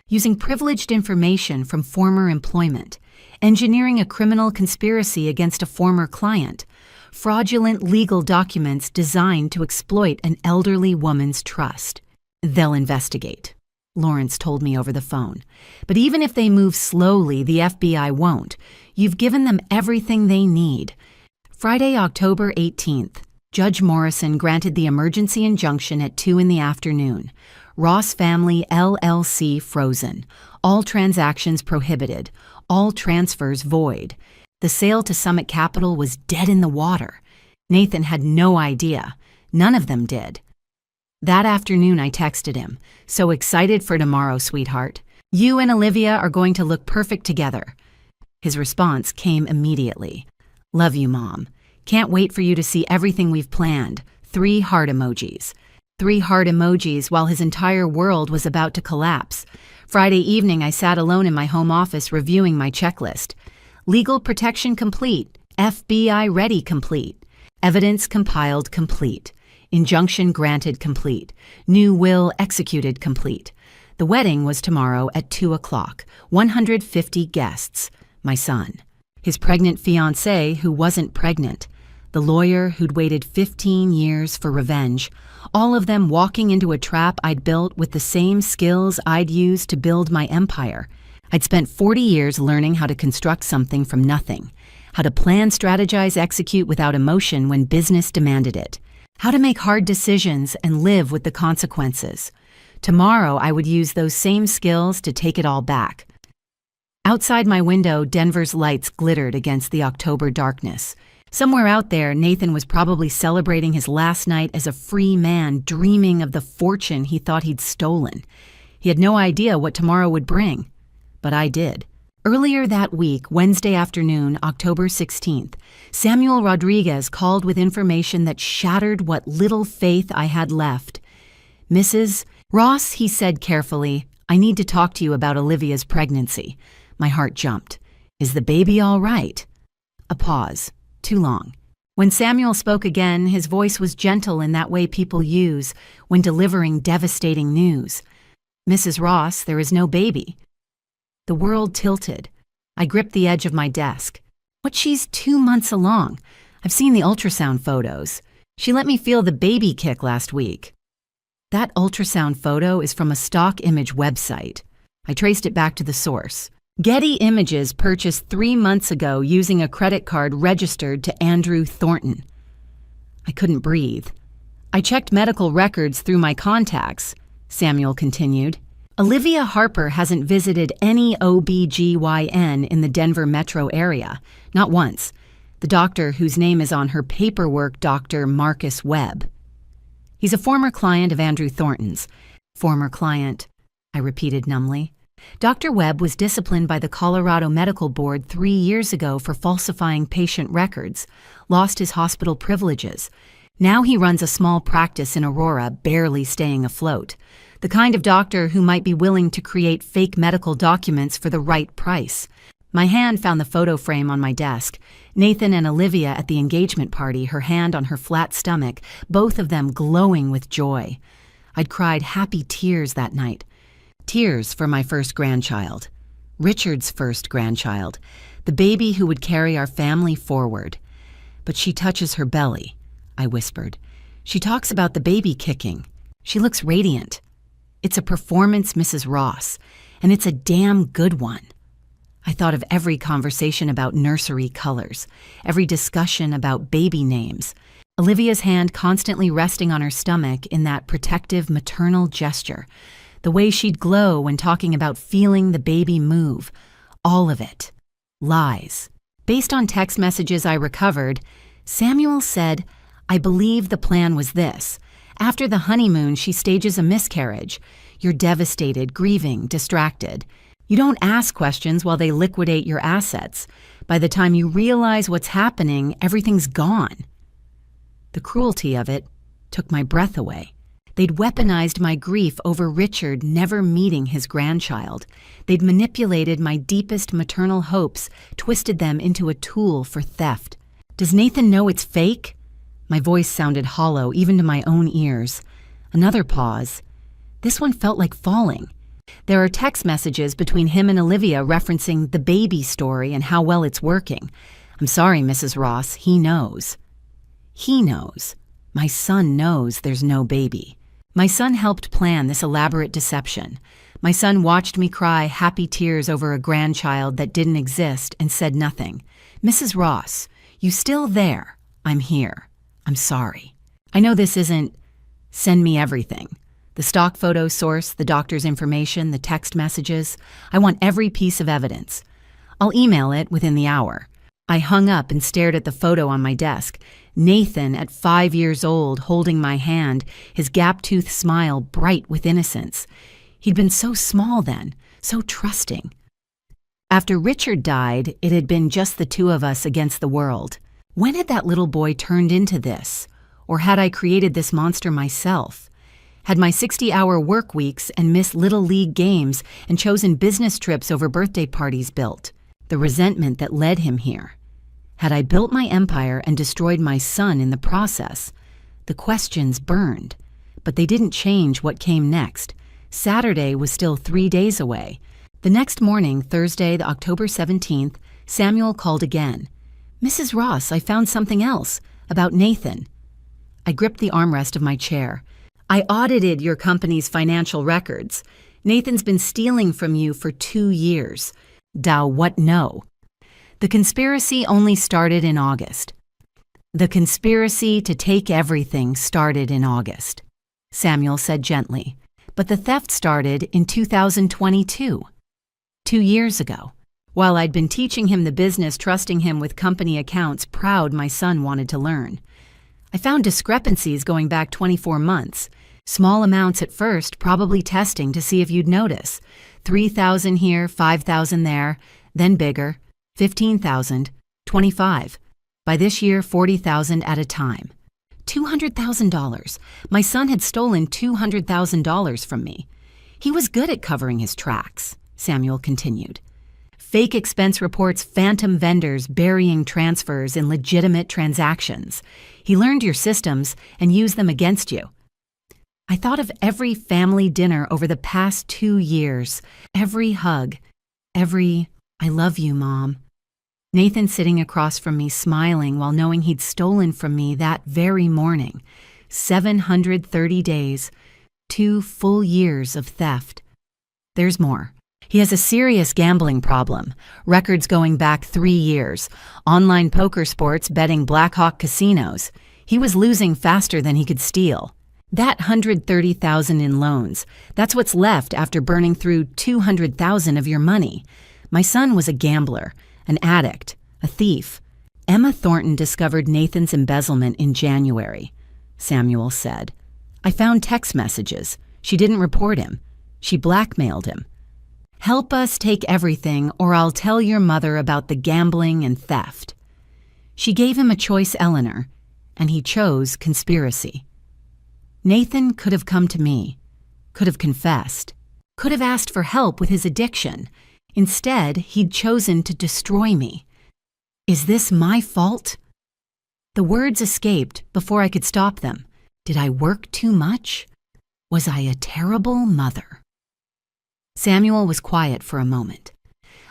using privileged information from former employment, engineering a criminal conspiracy against a former client, fraudulent legal documents designed to exploit an elderly woman's trust. "They'll investigate," Lawrence told me over the phone. "But even if they move slowly, the FBI won't. You've given them everything they need." Friday, October 18th, Judge Morrison granted the emergency injunction at 2 in the afternoon. Ross Family LLC frozen. All transactions prohibited. All transfers void. The sale to Summit Capital was dead in the water. Nathan had no idea. None of them did. That afternoon I texted him, "So excited for tomorrow, sweetheart. You and Olivia are going to look perfect together." His response came immediately. "Love you, Mom. Can't wait for you to see everything we've planned." 3 heart emojis. 3 heart emojis while his entire world was about to collapse. Friday evening I sat alone in my home office reviewing my checklist. Legal protection complete. FBI ready complete. Evidence compiled complete. Injunction granted complete. New will executed complete. The wedding was tomorrow at 2 o'clock. 150 guests. My son. His pregnant fiancée who wasn't pregnant. The lawyer who'd waited 15 years for revenge. All of them walking into a trap I'd built with the same skills I'd used to build my empire. I'd spent 40 years learning how to construct something from nothing. How to plan, strategize, execute without emotion when business demanded it. How to make hard decisions and live with the consequences. Tomorrow I would use those same skills to take it all back. Outside my window, Denver's lights glittered against the October darkness. Somewhere out there, Nathan was probably celebrating his last night as a free man, dreaming of the fortune he thought he'd stolen. He had no idea what tomorrow would bring, but I did. Earlier that week, Wednesday afternoon, October 16th, Samuel Rodriguez called with information that shattered what little faith I had left. "Mrs. Ross," he said carefully, "I need to talk to you about Olivia's pregnancy." My heart jumped. "Is the baby all right?" A pause. Too long. When Samuel spoke again, his voice was gentle in that way people use when delivering devastating news. "Mrs. Ross, there is no baby." The world tilted. I gripped the edge of my desk. "What, she's 2 months along. I've seen the ultrasound photos. She let me feel the baby kick last week." That ultrasound photo is from a stock image website. I traced it back to the source. Getty Images purchased 3 months ago using a credit card registered to Andrew Thornton. I couldn't breathe. "I checked medical records through my contacts," Samuel continued. "Olivia Harper hasn't visited any OB/GYN in the Denver metro area, not once. The doctor whose name is on her paperwork, Dr. Marcus Webb. He's a former client of Andrew Thornton's." "Former client," I repeated numbly. Dr. Webb was disciplined by the Colorado Medical Board 3 years ago for falsifying patient records, lost his hospital privileges. Now he runs a small practice in Aurora, barely staying afloat. The kind of doctor who might be willing to create fake medical documents for the right price. My hand found the photo frame on my desk. Nathan and Olivia at the engagement party, her hand on her flat stomach, both of them glowing with joy. I'd cried happy tears that night. Tears for my first grandchild. Richard's first grandchild. The baby who would carry our family forward. "But she touches her belly," I whispered. "She talks about the baby kicking. She looks radiant. It's a performance, Mrs. Ross, and it's a damn good one." I thought of every conversation about nursery colors, every discussion about baby names, Olivia's hand constantly resting on her stomach in that protective maternal gesture, the way she'd glow when talking about feeling the baby move. All of it. Lies. Based on text messages I recovered, Samuel said, "I believe the plan was this. After the honeymoon, she stages a miscarriage. You're devastated, grieving, distracted. You don't ask questions while they liquidate your assets. By the time you realize what's happening, everything's gone." The cruelty of it took my breath away. They'd weaponized my grief over Richard never meeting his grandchild. They'd manipulated my deepest maternal hopes, twisted them into a tool for theft. Does Nathan know it's fake? My voice sounded hollow, even to my own ears. Another pause. This one felt like falling. There are text messages between him and Olivia referencing the baby story and how well it's working. I'm sorry, Mrs. Ross, he knows. He knows. My son knows there's no baby. My son helped plan this elaborate deception. My son watched me cry happy tears over a grandchild that didn't exist and said nothing. Mrs. Ross, you still there? I'm here. I'm sorry. I know this isn't send me everything. The stock photo source, the doctor's information, the text messages. I want every piece of evidence. I'll email it within the hour. I hung up and stared at the photo on my desk. Nathan, at 5 years old, holding my hand, his gap-toothed smile bright with innocence. He'd been so small then, so trusting. After Richard died, it had been just the two of us against the world. When had that little boy turned into this? Or had I created this monster myself? Had my 60-hour work weeks and missed Little League games and chosen business trips over birthday parties built? The resentment that led him here. Had I built my empire and destroyed my son in the process? The questions burned, but they didn't change what came next. Saturday was still 3 days away. The next morning, Thursday, October 17th, Samuel called again. Mrs. Ross, I found something else about Nathan. I gripped the armrest of my chair. I audited your company's financial records. Nathan's been stealing from you for 2 years. Dow, what no? The conspiracy only started in August. The conspiracy to take everything started in August, Samuel said gently. But the theft started in 2022, 2 years ago. While I'd been teaching him the business, trusting him with company accounts, proud my son wanted to learn. I found discrepancies going back 24 months. Small amounts at first, probably testing to see if you'd notice. 3,000 here, 5,000 there, then bigger. 15,000, 25. By this year, 40,000 at a time. $200,000. My son had stolen $200,000 from me. He was good at covering his tracks, Samuel continued. Fake expense reports, phantom vendors burying transfers in legitimate transactions. He learned your systems and used them against you. I thought of every family dinner over the past 2 years, every hug, every I love you, Mom. Nathan sitting across from me smiling while knowing he'd stolen from me that very morning. 730 days, 2 full years of theft. There's more. He has a serious gambling problem, records going back 3 years, online poker sports betting Black Hawk casinos. He was losing faster than he could steal. That $130,000 in loans, that's what's left after burning through $200,000 of your money. My son was a gambler, an addict, a thief. Emma Thornton discovered Nathan's embezzlement in January, Samuel said. I found text messages. She didn't report him. She blackmailed him. Help us take everything or I'll tell your mother about the gambling and theft. She gave him a choice, Eleanor, and he chose conspiracy. Nathan could have come to me, could have confessed, could have asked for help with his addiction. Instead, he'd chosen to destroy me. Is this my fault? The words escaped before I could stop them. Did I work too much? Was I a terrible mother? Samuel was quiet for a moment.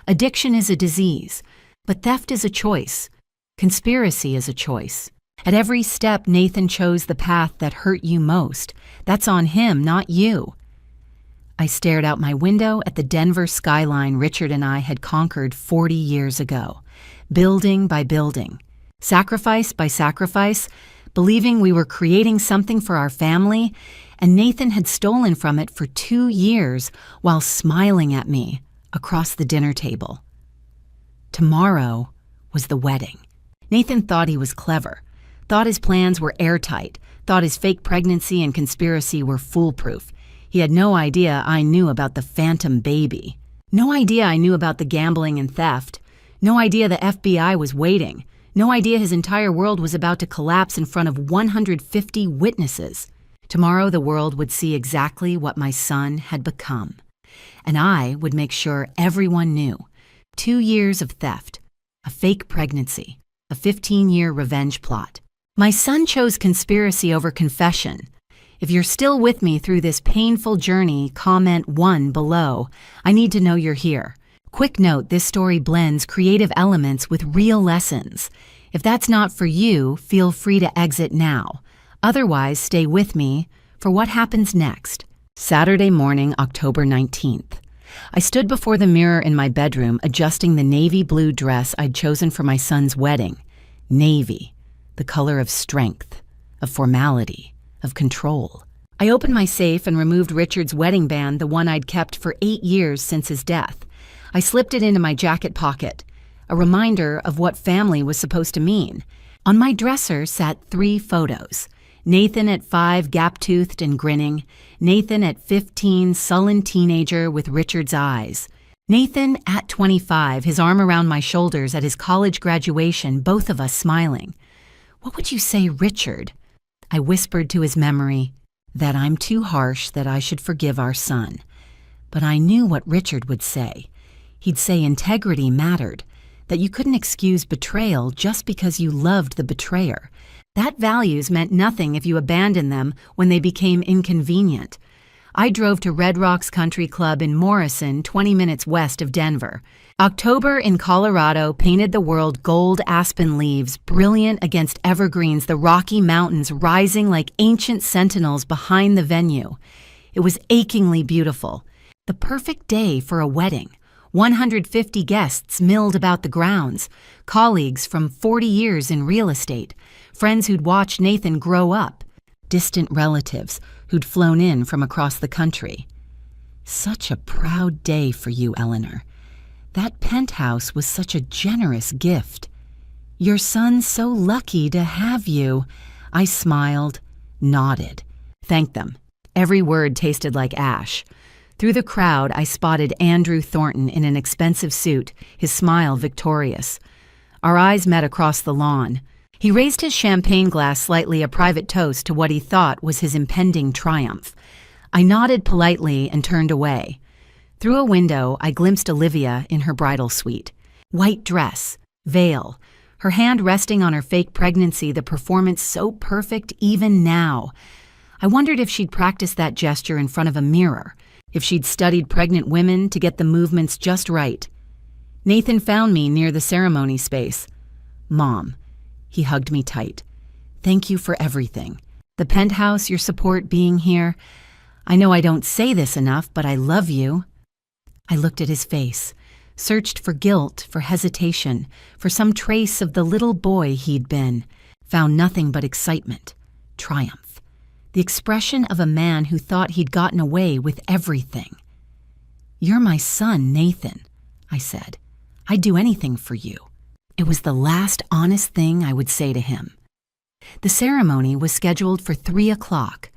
Addiction is a disease, but theft is a choice. Conspiracy is a choice. At every step, Nathan chose the path that hurt you most. That's on him, not you. I stared out my window at the Denver skyline Richard and I had conquered 40 years ago, building by building, sacrifice by sacrifice, believing we were creating something for our family, and Nathan had stolen from it for 2 years while smiling at me across the dinner table. Tomorrow was the wedding. Nathan thought he was clever, thought his plans were airtight, thought his fake pregnancy and conspiracy were foolproof. He had no idea I knew about the phantom baby. No idea I knew about the gambling and theft. No idea the FBI was waiting. No idea his entire world was about to collapse in front of 150 witnesses. Tomorrow the world would see exactly what my son had become. And I would make sure everyone knew. 2 years of theft, a fake pregnancy, a 15-year revenge plot. My son chose conspiracy over confession. If you're still with me through this painful journey, comment 1 below. I need to know you're here. Quick note, this story blends creative elements with real lessons. If that's not for you, feel free to exit now. Otherwise, stay with me for what happens next. Saturday morning, October 19th. I stood before the mirror in my bedroom, adjusting the navy blue dress I'd chosen for my son's wedding. Navy, the color of strength, of formality, of control. I opened my safe and removed Richard's wedding band, the one I'd kept for 8 years since his death. I slipped it into my jacket pocket, a reminder of what family was supposed to mean. On my dresser sat 3 photos. Nathan at 5, gap-toothed and grinning. Nathan at 15, sullen teenager with Richard's eyes. Nathan at 25, his arm around my shoulders at his college graduation, both of us smiling. What would you say, Richard? I whispered to his memory that I'm too harsh, that I should forgive our son. But I knew what Richard would say. He'd say integrity mattered, that you couldn't excuse betrayal just because you loved the betrayer. That values meant nothing if you abandoned them when they became inconvenient. I drove to Red Rocks Country Club in Morrison, 20 minutes west of Denver. October in Colorado painted the world gold aspen leaves, brilliant against evergreens, the Rocky Mountains rising like ancient sentinels behind the venue. It was achingly beautiful. The perfect day for a wedding. 150 guests milled about the grounds, colleagues from 40 years in real estate, friends who'd watched Nathan grow up, distant relatives who'd flown in from across the country. Such a proud day for you, Eleanor. That penthouse was such a generous gift. Your son's so lucky to have you. I smiled, nodded, thanked them. Every word tasted like ash. Through the crowd, I spotted Andrew Thornton in an expensive suit, his smile victorious. Our eyes met across the lawn. He raised his champagne glass slightly, a private toast to what he thought was his impending triumph. I nodded politely and turned away. Through a window, I glimpsed Olivia in her bridal suite. White dress, veil, her hand resting on her fake pregnancy, the performance so perfect even now. I wondered if she'd practiced that gesture in front of a mirror, if she'd studied pregnant women to get the movements just right. Nathan found me near the ceremony space. Mom. He hugged me tight. Thank you for everything. The penthouse, your support, being here. I know I don't say this enough, but I love you. I looked at his face, searched for guilt, for hesitation, for some trace of the little boy he'd been, found nothing but excitement, triumph. The expression of a man who thought he'd gotten away with everything. You're my son, Nathan, I said. I'd do anything for you. It was the last honest thing I would say to him. The ceremony was scheduled for 3 o'clock.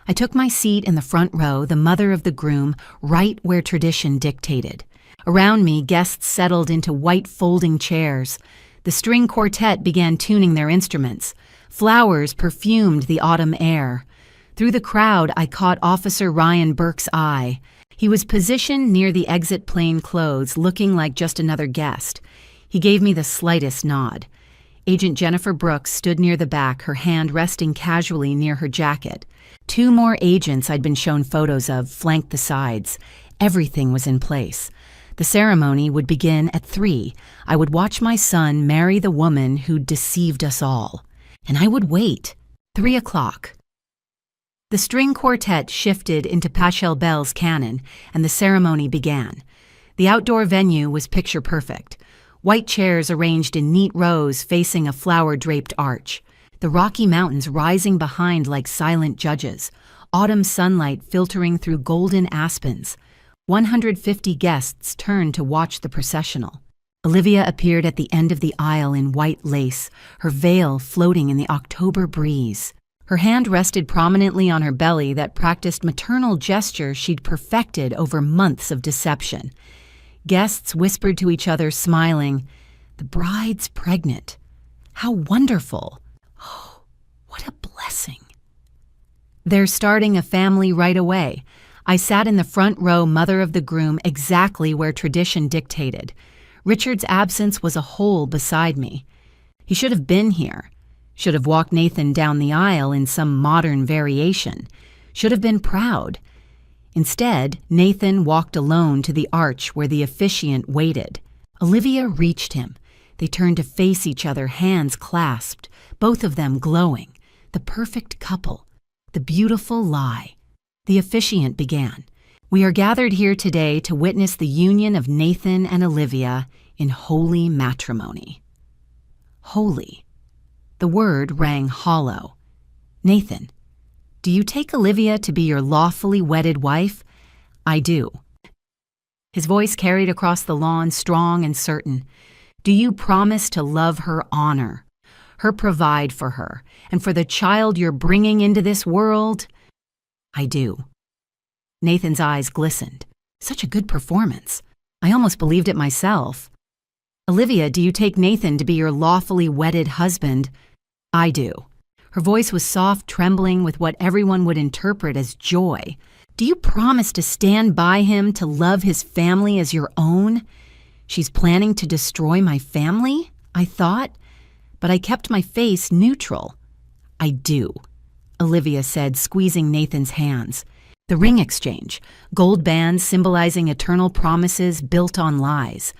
I took my seat in the front row, the mother of the groom, right where tradition dictated. Around me, guests settled into white folding chairs. The string quartet began tuning their instruments. Flowers perfumed the autumn air. Through the crowd, I caught Officer Ryan Burke's eye. He was positioned near the exit plain clothes, looking like just another guest. He gave me the slightest nod. Agent Jennifer Brooks stood near the back, her hand resting casually near her jacket. 2 more agents I'd been shown photos of flanked the sides. Everything was in place. The ceremony would begin at 3. I would watch my son marry the woman who'd deceived us all. And I would wait. 3 o'clock. The string quartet shifted into Pachelbel's canon, and the ceremony began. The outdoor venue was picture perfect. White chairs arranged in neat rows facing a flower-draped arch. The Rocky Mountains rising behind like silent judges. Autumn sunlight filtering through golden aspens. 150 guests turned to watch the processional. Olivia appeared at the end of the aisle in white lace, her veil floating in the October breeze. Her hand rested prominently on her belly that practiced maternal gesture she'd perfected over months of deception. Guests whispered to each other, smiling, "The bride's pregnant. How wonderful. Oh, what a blessing." They're starting a family right away. I sat in the front row, mother of the groom, exactly where tradition dictated. Richard's absence was a hole beside me. He should have been here. Should have walked Nathan down the aisle in some modern variation. Should have been proud. Instead, Nathan walked alone to the arch where the officiant waited. Olivia reached him. They turned to face each other, hands clasped, both of them glowing. The perfect couple. The beautiful lie. The officiant began. We are gathered here today to witness the union of Nathan and Olivia in holy matrimony. Holy. The word rang hollow. Nathan, do you take Olivia to be your lawfully wedded wife? I do. His voice carried across the lawn, strong and certain. Do you promise to love her, honor her, provide for her, and for the child you're bringing into this world? I do. Nathan's eyes glistened. Such a good performance. I almost believed it myself. Olivia, do you take Nathan to be your lawfully wedded husband? I do. Her voice was soft, trembling with what everyone would interpret as joy. Do you promise to stand by him, to love his family as your own? She's planning to destroy my family, I thought, but I kept my face neutral. I do, Olivia said, squeezing Nathan's hands. The ring exchange, gold bands symbolizing eternal promises built on lies.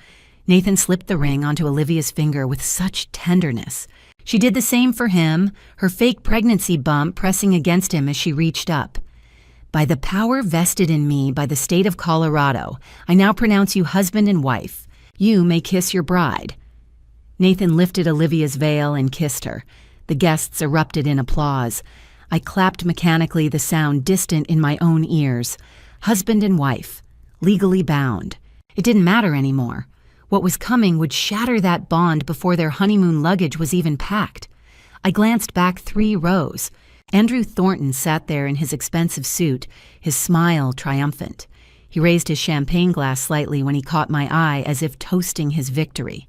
Nathan slipped the ring onto Olivia's finger with such tenderness. She did the same for him, her fake pregnancy bump pressing against him as she reached up. By the power vested in me by the state of Colorado, I now pronounce you husband and wife. You may kiss your bride. Nathan lifted Olivia's veil and kissed her. The guests erupted in applause. I clapped mechanically, the sound distant in my own ears. Husband and wife, legally bound. It didn't matter anymore. What was coming would shatter that bond before their honeymoon luggage was even packed. I glanced back 3 rows. Andrew Thornton sat there in his expensive suit, his smile triumphant. He raised his champagne glass slightly when he caught my eye, as if toasting his victory.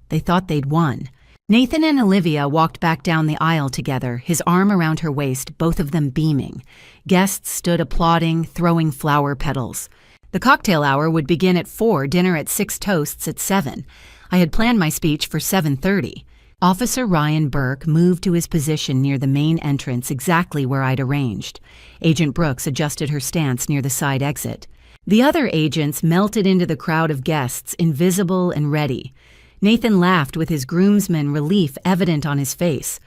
They thought they'd won. Nathan and Olivia walked back down the aisle together, his arm around her waist, both of them beaming. Guests stood applauding, throwing flower petals. The cocktail hour would begin at 4, dinner at 6, toasts at 7. I had planned my speech for 7:30. Officer Ryan Burke moved to his position near the main entrance, exactly where I'd arranged. Agent Brooks adjusted her stance near the side exit. The other agents melted into the crowd of guests, invisible and ready. Nathan laughed with his groomsman relief evident on his face.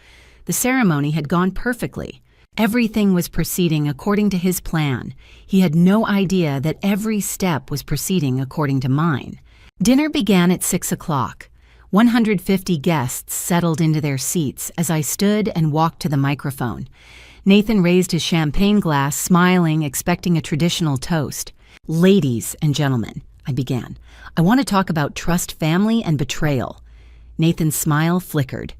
The ceremony had gone perfectly. Everything was proceeding according to his plan. He had no idea that every step was proceeding according to mine. Dinner began at 6 o'clock. 150 guests settled into their seats as I stood and walked to the microphone. Nathan raised his champagne glass, smiling, expecting a traditional toast. Ladies and gentlemen, I began, I want to talk about trust, family, and betrayal. Nathan's smile flickered.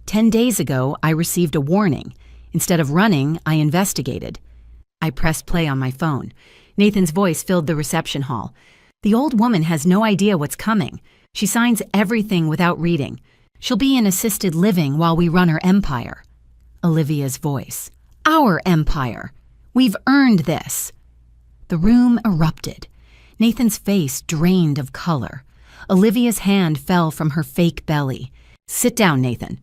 10 days ago, I received a warning. Instead of running, I investigated. I pressed play on my phone. Nathan's voice filled the reception hall. The old woman has no idea what's coming. She signs everything without reading. She'll be in assisted living while we run her empire. Olivia's voice. Our empire. We've earned this. The room erupted. Nathan's face drained of color. Olivia's hand fell from her fake belly. Sit down, Nathan.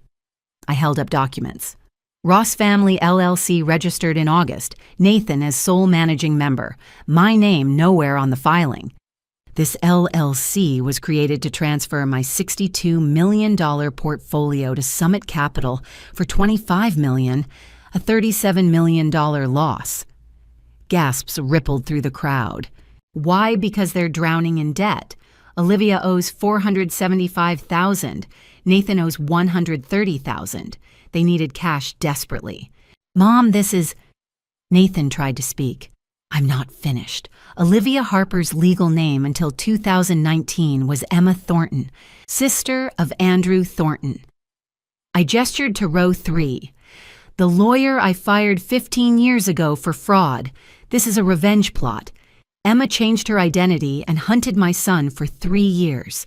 I held up documents. Ross Family LLC registered in August. Nathan as sole managing member. My name nowhere on the filing. This LLC was created to transfer my $62 million portfolio to Summit Capital for $25 million, a $37 million loss. Gasps rippled through the crowd. Why? Because they're drowning in debt. Olivia owes $475,000. Nathan owes $130,000. They needed cash desperately. Mom, this is... Nathan tried to speak. I'm not finished. Olivia Harper's legal name until 2019 was Emma Thornton, sister of Andrew Thornton. I gestured to row 3. The lawyer I fired 15 years ago for fraud. This is a revenge plot. Emma changed her identity and hunted my son for 3 years.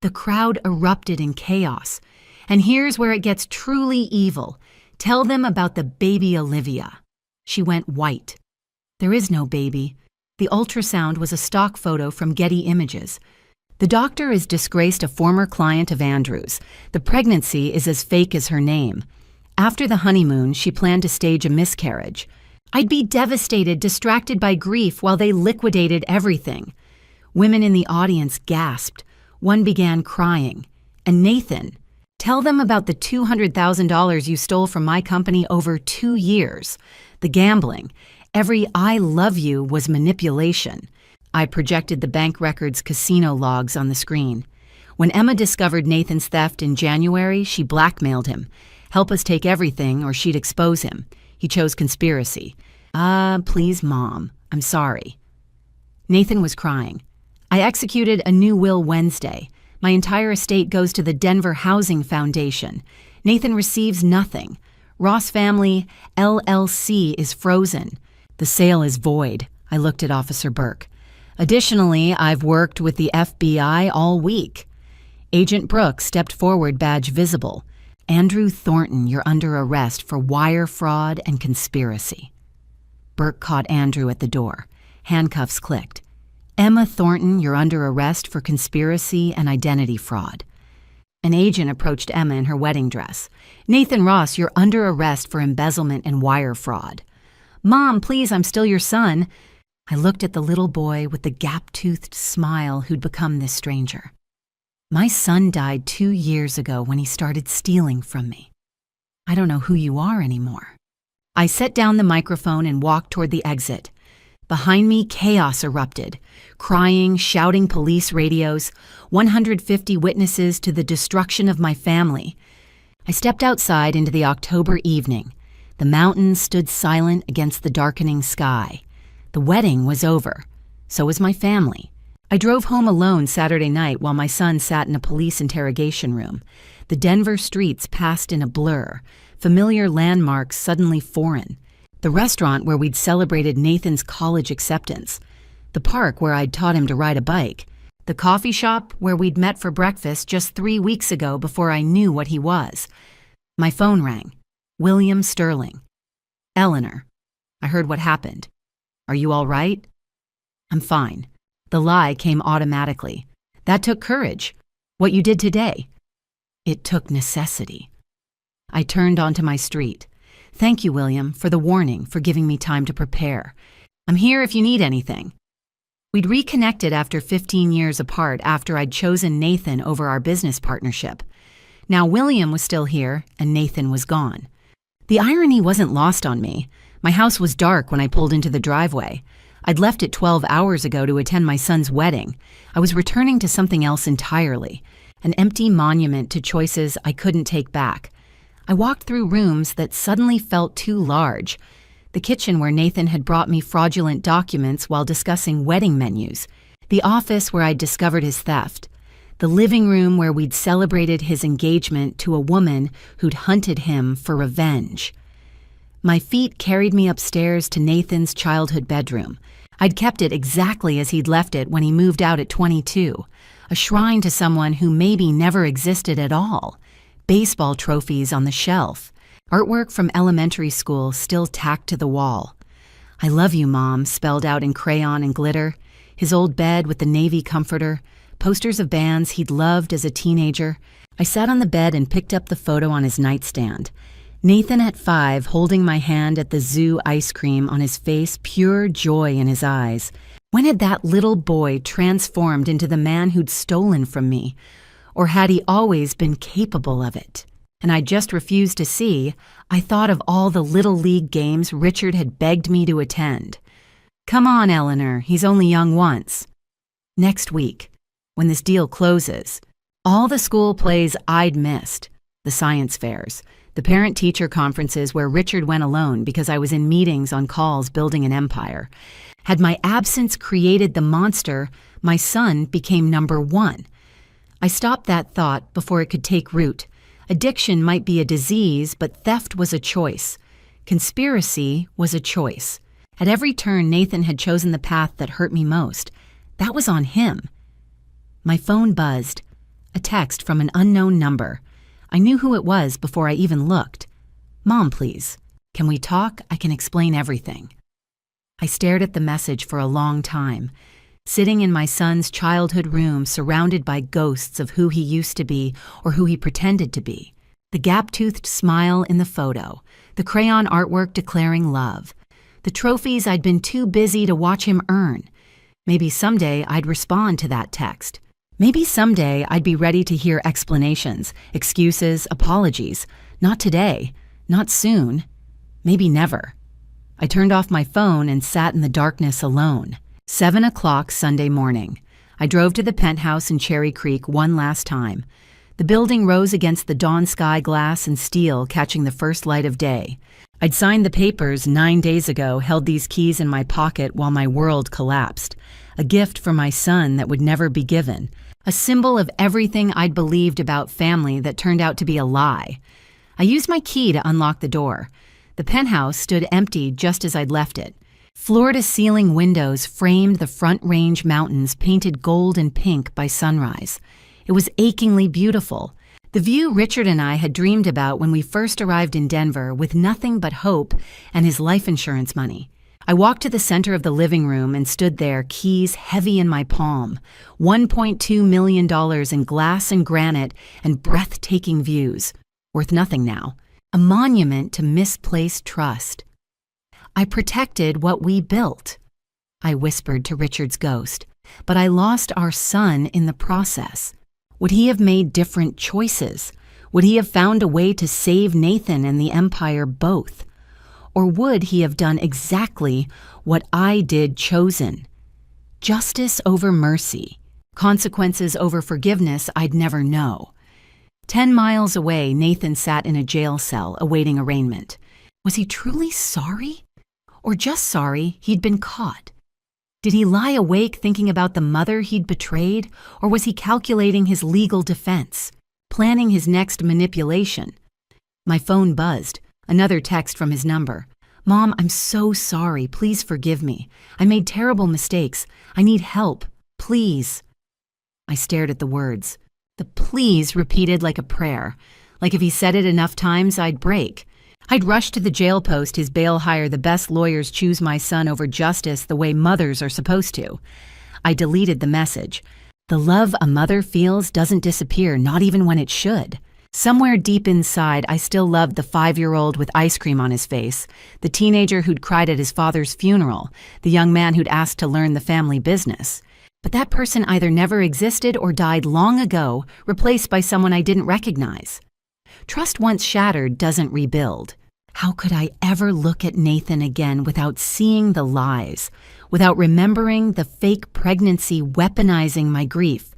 The crowd erupted in chaos. And here's where it gets truly evil. Tell them about the baby Olivia. She went white. There is no baby. The ultrasound was a stock photo from Getty Images. The doctor has disgraced a former client of Andrew's. The pregnancy is as fake as her name. After the honeymoon, she planned to stage a miscarriage. I'd be devastated, distracted by grief while they liquidated everything. Women in the audience gasped. One began crying. And Nathan, tell them about the $200,000 you stole from my company over 2 years. The gambling. Every "I love you" was manipulation. I projected the bank records' casino logs on the screen. When Emma discovered Nathan's theft in January, she blackmailed him. Help us take everything or she'd expose him. He chose conspiracy. Please, Mom. I'm sorry. Nathan was crying. I executed a new will Wednesday. My entire estate goes to the Denver Housing Foundation. Nathan receives nothing. Ross Family, LLC is frozen. The sale is void. I looked at Officer Burke. Additionally, I've worked with the FBI all week. Agent Brooks stepped forward, badge visible. Andrew Thornton, you're under arrest for wire fraud and conspiracy. Burke caught Andrew at the door. Handcuffs clicked. Emma Thornton, you're under arrest for conspiracy and identity fraud. An agent approached Emma in her wedding dress. Nathan Ross, you're under arrest for embezzlement and wire fraud. Mom, please, I'm still your son. I looked at the little boy with the gap-toothed smile who'd become this stranger. My son died 2 years ago when he started stealing from me. I don't know who you are anymore. I set down the microphone and walked toward the exit. Behind me, chaos erupted. Crying, shouting police radios, 150 witnesses to the destruction of my family. I stepped outside into the October evening. The mountains stood silent against the darkening sky. The wedding was over. So was my family. I drove home alone Saturday night while my son sat in a police interrogation room. The Denver streets passed in a blur, familiar landmarks suddenly foreign. The restaurant where we'd celebrated Nathan's college acceptance. The park where I'd taught him to ride a bike. The coffee shop where we'd met for breakfast just 3 weeks ago before I knew what he was. My phone rang. William Sterling. Eleanor. I heard what happened. Are you all right? I'm fine. The lie came automatically. That took courage. What you did today. It took necessity. I turned onto my street. Thank you, William, for the warning, for giving me time to prepare. I'm here if you need anything. We'd reconnected after 15 years apart after I'd chosen Nathan over our business partnership. Now William was still here and Nathan was gone. The irony wasn't lost on me. My house was dark when I pulled into the driveway. I'd left it 12 hours ago to attend my son's wedding. I was returning to something else entirely, an empty monument to choices I couldn't take back. I walked through rooms that suddenly felt too large. The kitchen where Nathan had brought me fraudulent documents while discussing wedding menus. The office where I'd discovered his theft. The living room where we'd celebrated his engagement to a woman who'd hunted him for revenge. My feet carried me upstairs to Nathan's childhood bedroom. I'd kept it exactly as he'd left it when he moved out at 22, a shrine to someone who maybe never existed at all. Baseball trophies on the shelf, artwork from elementary school still tacked to the wall. I love you, Mom, spelled out in crayon and glitter, his old bed with the navy comforter, posters of bands he'd loved as a teenager. I sat on the bed and picked up the photo on his nightstand. Nathan at 5, holding my hand at the zoo ice cream on his face, pure joy in his eyes. When had that little boy transformed into the man who'd stolen from me? Or had he always been capable of it? And I just refused to see. I thought of all the Little League games Richard had begged me to attend. Come on, Eleanor, he's only young once. Next week, when this deal closes, all the school plays I'd missed, the science fairs, the parent-teacher conferences where Richard went alone because I was in meetings on calls building an empire. Had my absence created the monster, my son became number 1. I stopped that thought before it could take root. Addiction might be a disease, but theft was a choice. Conspiracy was a choice. At every turn, Nathan had chosen the path that hurt me most. That was on him. My phone buzzed. A text from an unknown number. I knew who it was before I even looked. Mom, please. Can we talk? I can explain everything." I stared at the message for a long time, sitting in my son's childhood room surrounded by ghosts of who he used to be or who he pretended to be. The gap-toothed smile in the photo, the crayon artwork declaring love, the trophies I'd been too busy to watch him earn. Maybe someday I'd respond to that text. Maybe someday I'd be ready to hear explanations, excuses, apologies. Not today, not soon, maybe never. I turned off my phone and sat in the darkness alone. 7 o'clock Sunday morning. I drove to the penthouse in Cherry Creek one last time. The building rose against the dawn sky, glass and steel catching the first light of day. I'd signed the papers 9 days ago, held these keys in my pocket while my world collapsed. A gift for my son that would never be given. A symbol of everything I'd believed about family that turned out to be a lie. I used my key to unlock the door. The penthouse stood empty just as I'd left it. Floor-to-ceiling windows framed the Front Range mountains painted gold and pink by sunrise. It was achingly beautiful. The view Richard and I had dreamed about when we first arrived in Denver with nothing but hope and his life insurance money. I walked to the center of the living room and stood there, keys heavy in my palm. $1.2 million in glass and granite and breathtaking views. Worth nothing now. A monument to misplaced trust. "I protected what we built," I whispered to Richard's ghost, "but I lost our son in the process. Would he have made different choices? Would he have found a way to save Nathan and the empire both? Or would he have done exactly what I did, chosen? Justice over mercy, consequences over forgiveness I'd never know." 10 miles away, Nathan sat in a jail cell awaiting arraignment. Was he truly sorry? Or just sorry he'd been caught? Did he lie awake thinking about the mother he'd betrayed, or was he calculating his legal defense, planning his next manipulation? My phone buzzed, another text from his number. "Mom, I'm so sorry. Please forgive me. I made terrible mistakes. I need help. Please." I stared at the words. The please repeated like a prayer, like if he said it enough times I'd break. I'd rush to the jail post his bail hire the best lawyers choose my son over justice the way mothers are supposed to. I deleted the message. The love a mother feels doesn't disappear, not even when it should. Somewhere deep inside, I still loved the 5-year-old with ice cream on his face, the teenager who'd cried at his father's funeral, the young man who'd asked to learn the family business. But that person either never existed or died long ago, replaced by someone I didn't recognize. Trust once shattered doesn't rebuild. How could I ever look at Nathan again without seeing the lies, without remembering the fake pregnancy weaponizing my grief,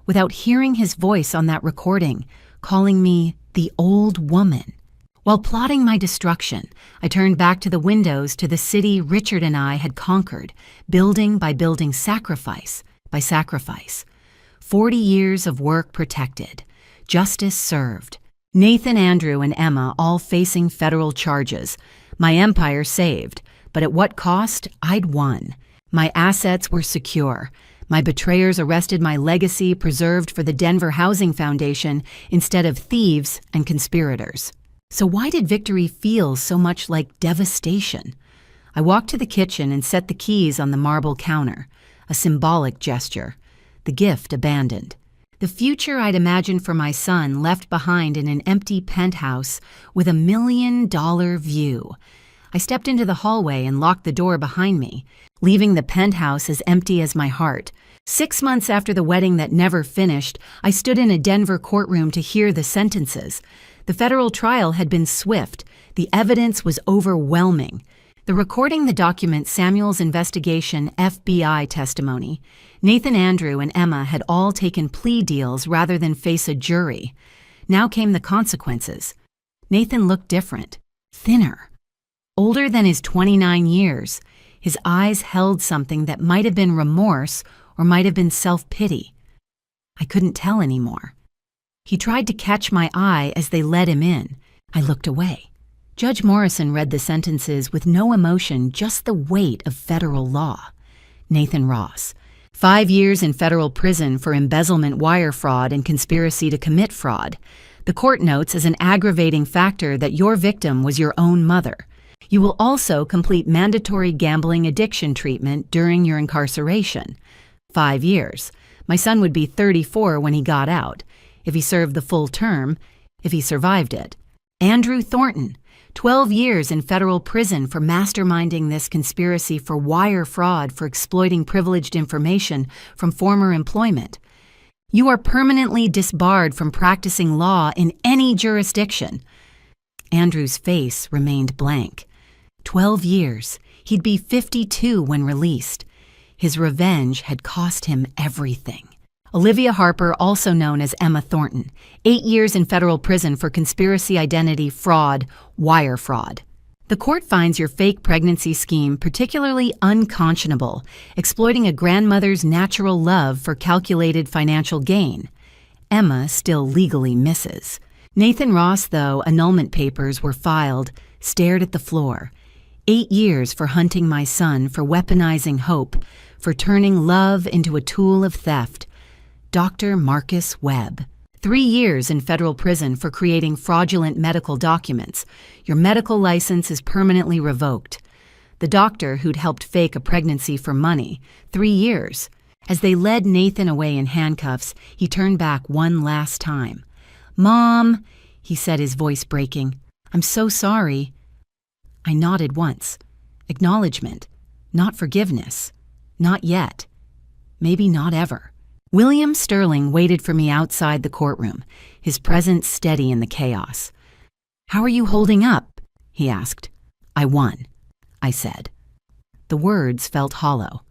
without hearing his voice on that recording, calling me the old woman? While plotting my destruction, I turned back to the windows to the city Richard and I had conquered, building by building, sacrifice by sacrifice. 40 years of work protected, justice served. Nathan, Andrew, and Emma all facing federal charges. My empire saved, but at what cost? I'd won. My assets were secure. My betrayers arrested, my legacy preserved for the Denver Housing Foundation instead of thieves and conspirators. So why did victory feel so much like devastation? I walked to the kitchen and set the keys on the marble counter, a symbolic gesture. The gift abandoned. The future I'd imagined for my son left behind in an empty penthouse with $1 million view. I stepped into the hallway and locked the door behind me, leaving the penthouse as empty as my heart. 6 months after the wedding that never finished, I stood in a Denver courtroom to hear the sentences. The federal trial had been swift. The evidence was overwhelming. The recording the document Samuel's investigation FBI testimony. Nathan, Andrew, and Emma had all taken plea deals rather than face a jury. Now came the consequences. Nathan looked different, thinner, older than his 29 years. His eyes held something that might have been remorse or might have been self-pity. I couldn't tell anymore. He tried to catch my eye as they led him in. I looked away. Judge Morrison read the sentences with no emotion, just the weight of federal law. Nathan Ross, 5 years in federal prison for embezzlement, wire fraud, and conspiracy to commit fraud. The court notes as an aggravating factor that your victim was your own mother. You will also complete mandatory gambling addiction treatment during your incarceration. 5 years. My son would be 34 when he got out, if he served the full term, if he survived it. Andrew Thornton, 12 years in federal prison for masterminding this conspiracy for wire fraud for exploiting privileged information from former employment. You are permanently disbarred from practicing law in any jurisdiction. Andrew's face remained blank. 12 years. He'd be 52 when released. His revenge had cost him everything. Olivia Harper, also known as Emma Thornton, 8 years in federal prison for conspiracy identity fraud, wire fraud. The court finds your fake pregnancy scheme particularly unconscionable, exploiting a grandmother's natural love for calculated financial gain. Emma still legally misses. Nathan Ross, though annulment papers were filed, stared at the floor. 8 years for hunting my son, for weaponizing hope, for turning love into a tool of theft. Dr. Marcus Webb. 3 years in federal prison for creating fraudulent medical documents. Your medical license is permanently revoked. The doctor who'd helped fake a pregnancy for money. 3 years. As they led Nathan away in handcuffs, he turned back one last time. "Mom," he said, his voice breaking. "I'm so sorry." I nodded once. Acknowledgement. Not forgiveness. Not yet. Maybe not ever. William Sterling waited for me outside the courtroom, his presence steady in the chaos. "How are you holding up?" he asked. "I won," I said. The words felt hollow.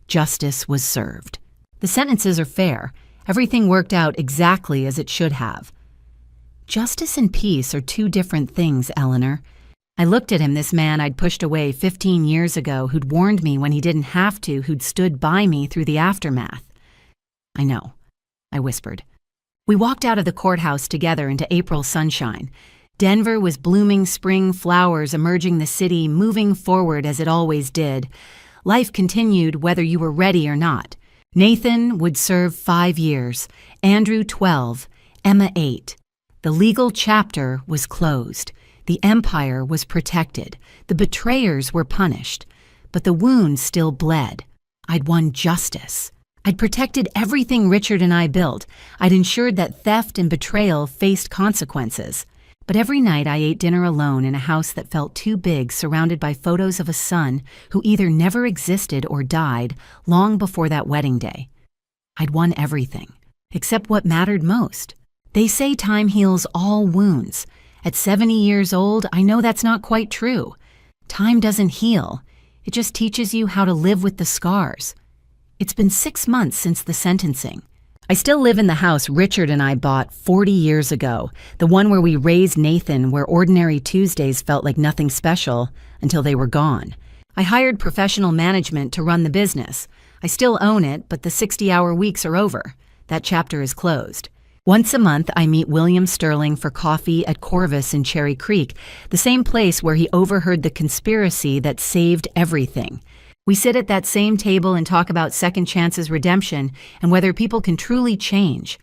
Justice was served. The sentences are fair. Everything worked out exactly as it should have. Justice and peace are two different things, Eleanor. I looked at him, this man I'd pushed away 15 years ago, who'd warned me when he didn't have to, who'd stood by me through the aftermath. "I know," I whispered. We walked out of the courthouse together into April sunshine. Denver was blooming spring flowers emerging the city, moving forward as it always did. Life continued whether you were ready or not. Nathan would serve 5 years, Andrew 12, Emma 8. The legal chapter was closed. The empire was protected. The betrayers were punished. But the wounds still bled. I'd won justice. I'd protected everything Richard and I built. I'd ensured that theft and betrayal faced consequences. But every night I ate dinner alone in a house that felt too big, surrounded by photos of a son who either never existed or died long before that wedding day. I'd won everything, except what mattered most. They say time heals all wounds. At 70 years old, I know that's not quite true. Time doesn't heal. It just teaches you how to live with the scars. It's been 6 months since the sentencing. I still live in the house Richard and I bought 40 years ago, the one where we raised Nathan, where ordinary Tuesdays felt like nothing special until they were gone. I hired professional management to run the business. I still own it, but the 60-hour weeks are over. That chapter is closed. Once a month, I meet William Sterling for coffee at Corvus in Cherry Creek, the same place where he overheard the conspiracy that saved everything. We sit at that same table and talk about second chances, redemption, and whether people can truly change.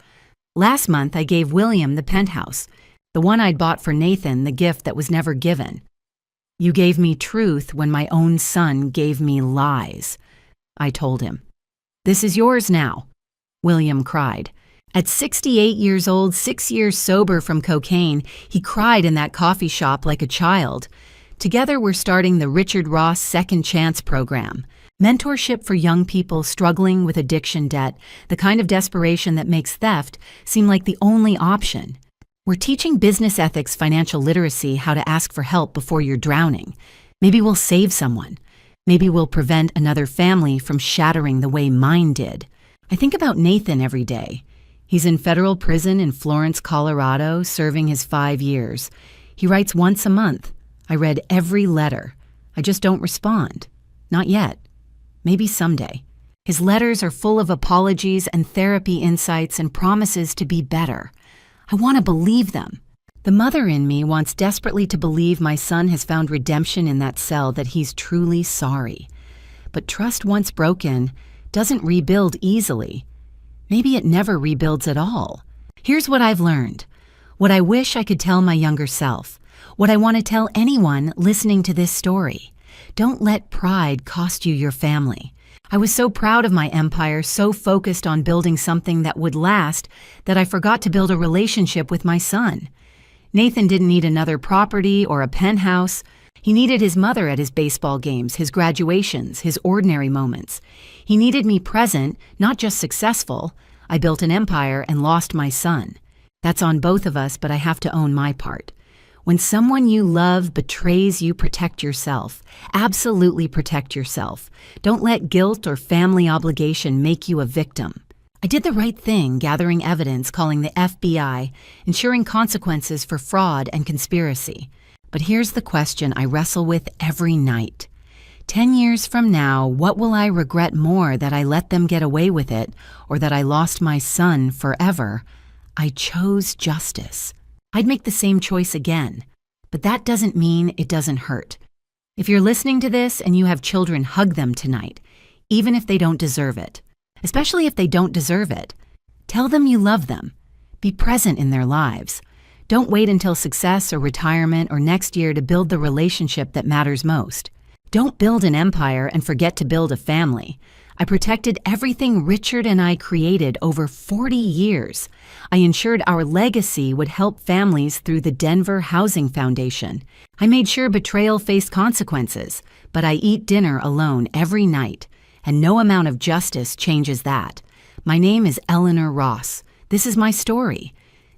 Last month, I gave William the penthouse, the one I'd bought for Nathan, the gift that was never given. "You gave me truth when my own son gave me lies," I told him. "This is yours now," William cried. At 68 years old, 6 years sober from cocaine, he cried in that coffee shop like a child. Together, we're starting the Richard Ross Second Chance program, mentorship for young people struggling with addiction debt, the kind of desperation that makes theft seem like the only option. We're teaching business ethics, financial literacy, how to ask for help before you're drowning. Maybe we'll save someone. Maybe we'll prevent another family from shattering the way mine did. I think about Nathan every day. He's in federal prison in Florence, Colorado, serving his 5 years. He writes once a month. I read every letter. I just don't respond. Not yet. Maybe someday. His letters are full of apologies and therapy insights and promises to be better. I want to believe them. The mother in me wants desperately to believe my son has found redemption in that cell, that he's truly sorry. But trust once broken doesn't rebuild easily. Maybe it never rebuilds at all. Here's what I've learned. What I wish I could tell my younger self. What I want to tell anyone listening to this story: don't let pride cost you your family. I was so proud of my empire, so focused on building something that would last, that I forgot to build a relationship with my son. Nathan didn't need another property or a penthouse. He needed his mother at his baseball games, his graduations, his ordinary moments. He needed me present, not just successful. I built an empire and lost my son. That's on both of us, but I have to own my part. When someone you love betrays you, protect yourself. Absolutely protect yourself. Don't let guilt or family obligation make you a victim. I did the right thing, gathering evidence, calling the FBI, ensuring consequences for fraud and conspiracy. But here's the question I wrestle with every night. 10 years from now, what will I regret more, that I let them get away with it, or that I lost my son forever? I chose justice. I'd make the same choice again, but that doesn't mean it doesn't hurt. If you're listening to this and you have children, hug them tonight, even if they don't deserve it. Especially if they don't deserve it. Tell them you love them. Be present in their lives. Don't wait until success or retirement or next year to build the relationship that matters most. Don't build an empire and forget to build a family. I protected everything Richard and I created over 40 years. I ensured our legacy would help families through the Denver Housing Foundation. I made sure betrayal faced consequences, but I eat dinner alone every night, and no amount of justice changes that. My name is Eleanor Ross. This is my story.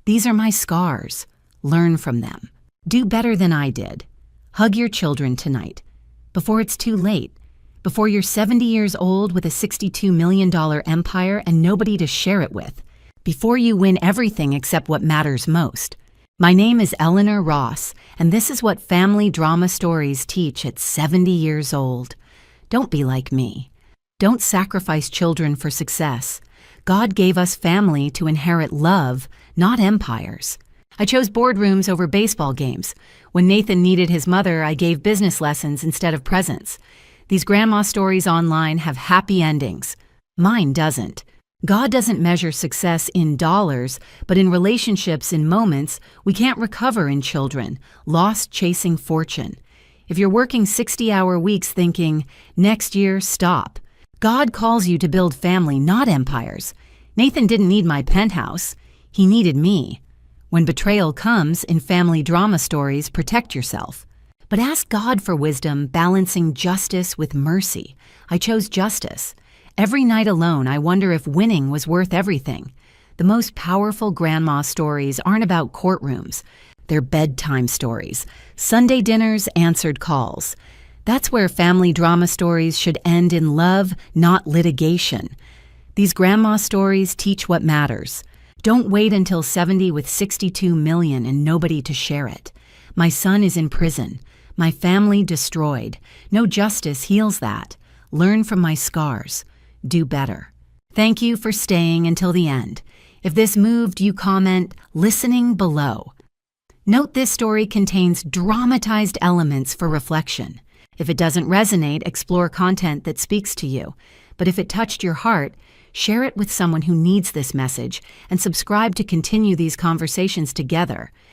These are my scars. Learn from them. Do better than I did. Hug your children tonight, before it's too late. Before you're 70 years old with a $62 million empire and nobody to share it with. Before you win everything except what matters most. My name is Eleanor Ross, and this is what family drama stories teach at 70 years old. Don't be like me. Don't sacrifice children for success. God gave us family to inherit love, not empires. I chose boardrooms over baseball games. When Nathan needed his mother, I gave business lessons instead of presents. These grandma stories online have happy endings. Mine doesn't. God doesn't measure success in dollars, but in relationships, in moments we can't recover in children, lost chasing fortune. If you're working 60-hour weeks thinking, next year, stop. God calls you to build family, not empires. Nathan didn't need my penthouse. He needed me. When betrayal comes in family drama stories, protect yourself. But ask God for wisdom, balancing justice with mercy. I chose justice. Every night alone, I wonder if winning was worth everything. The most powerful grandma stories aren't about courtrooms. They're bedtime stories. Sunday dinners, answered calls. That's where family drama stories should end, in love, not litigation. These grandma stories teach what matters. Don't wait until 70 with $62 million and nobody to share it. My son is in prison. My family destroyed. No justice heals that. Learn from my scars. Do better. Thank you for staying until the end. If this moved you, comment "listening" below. Note this story contains dramatized elements for reflection. If it doesn't resonate, explore content that speaks to you. But if it touched your heart, share it with someone who needs this message and subscribe to continue these conversations together.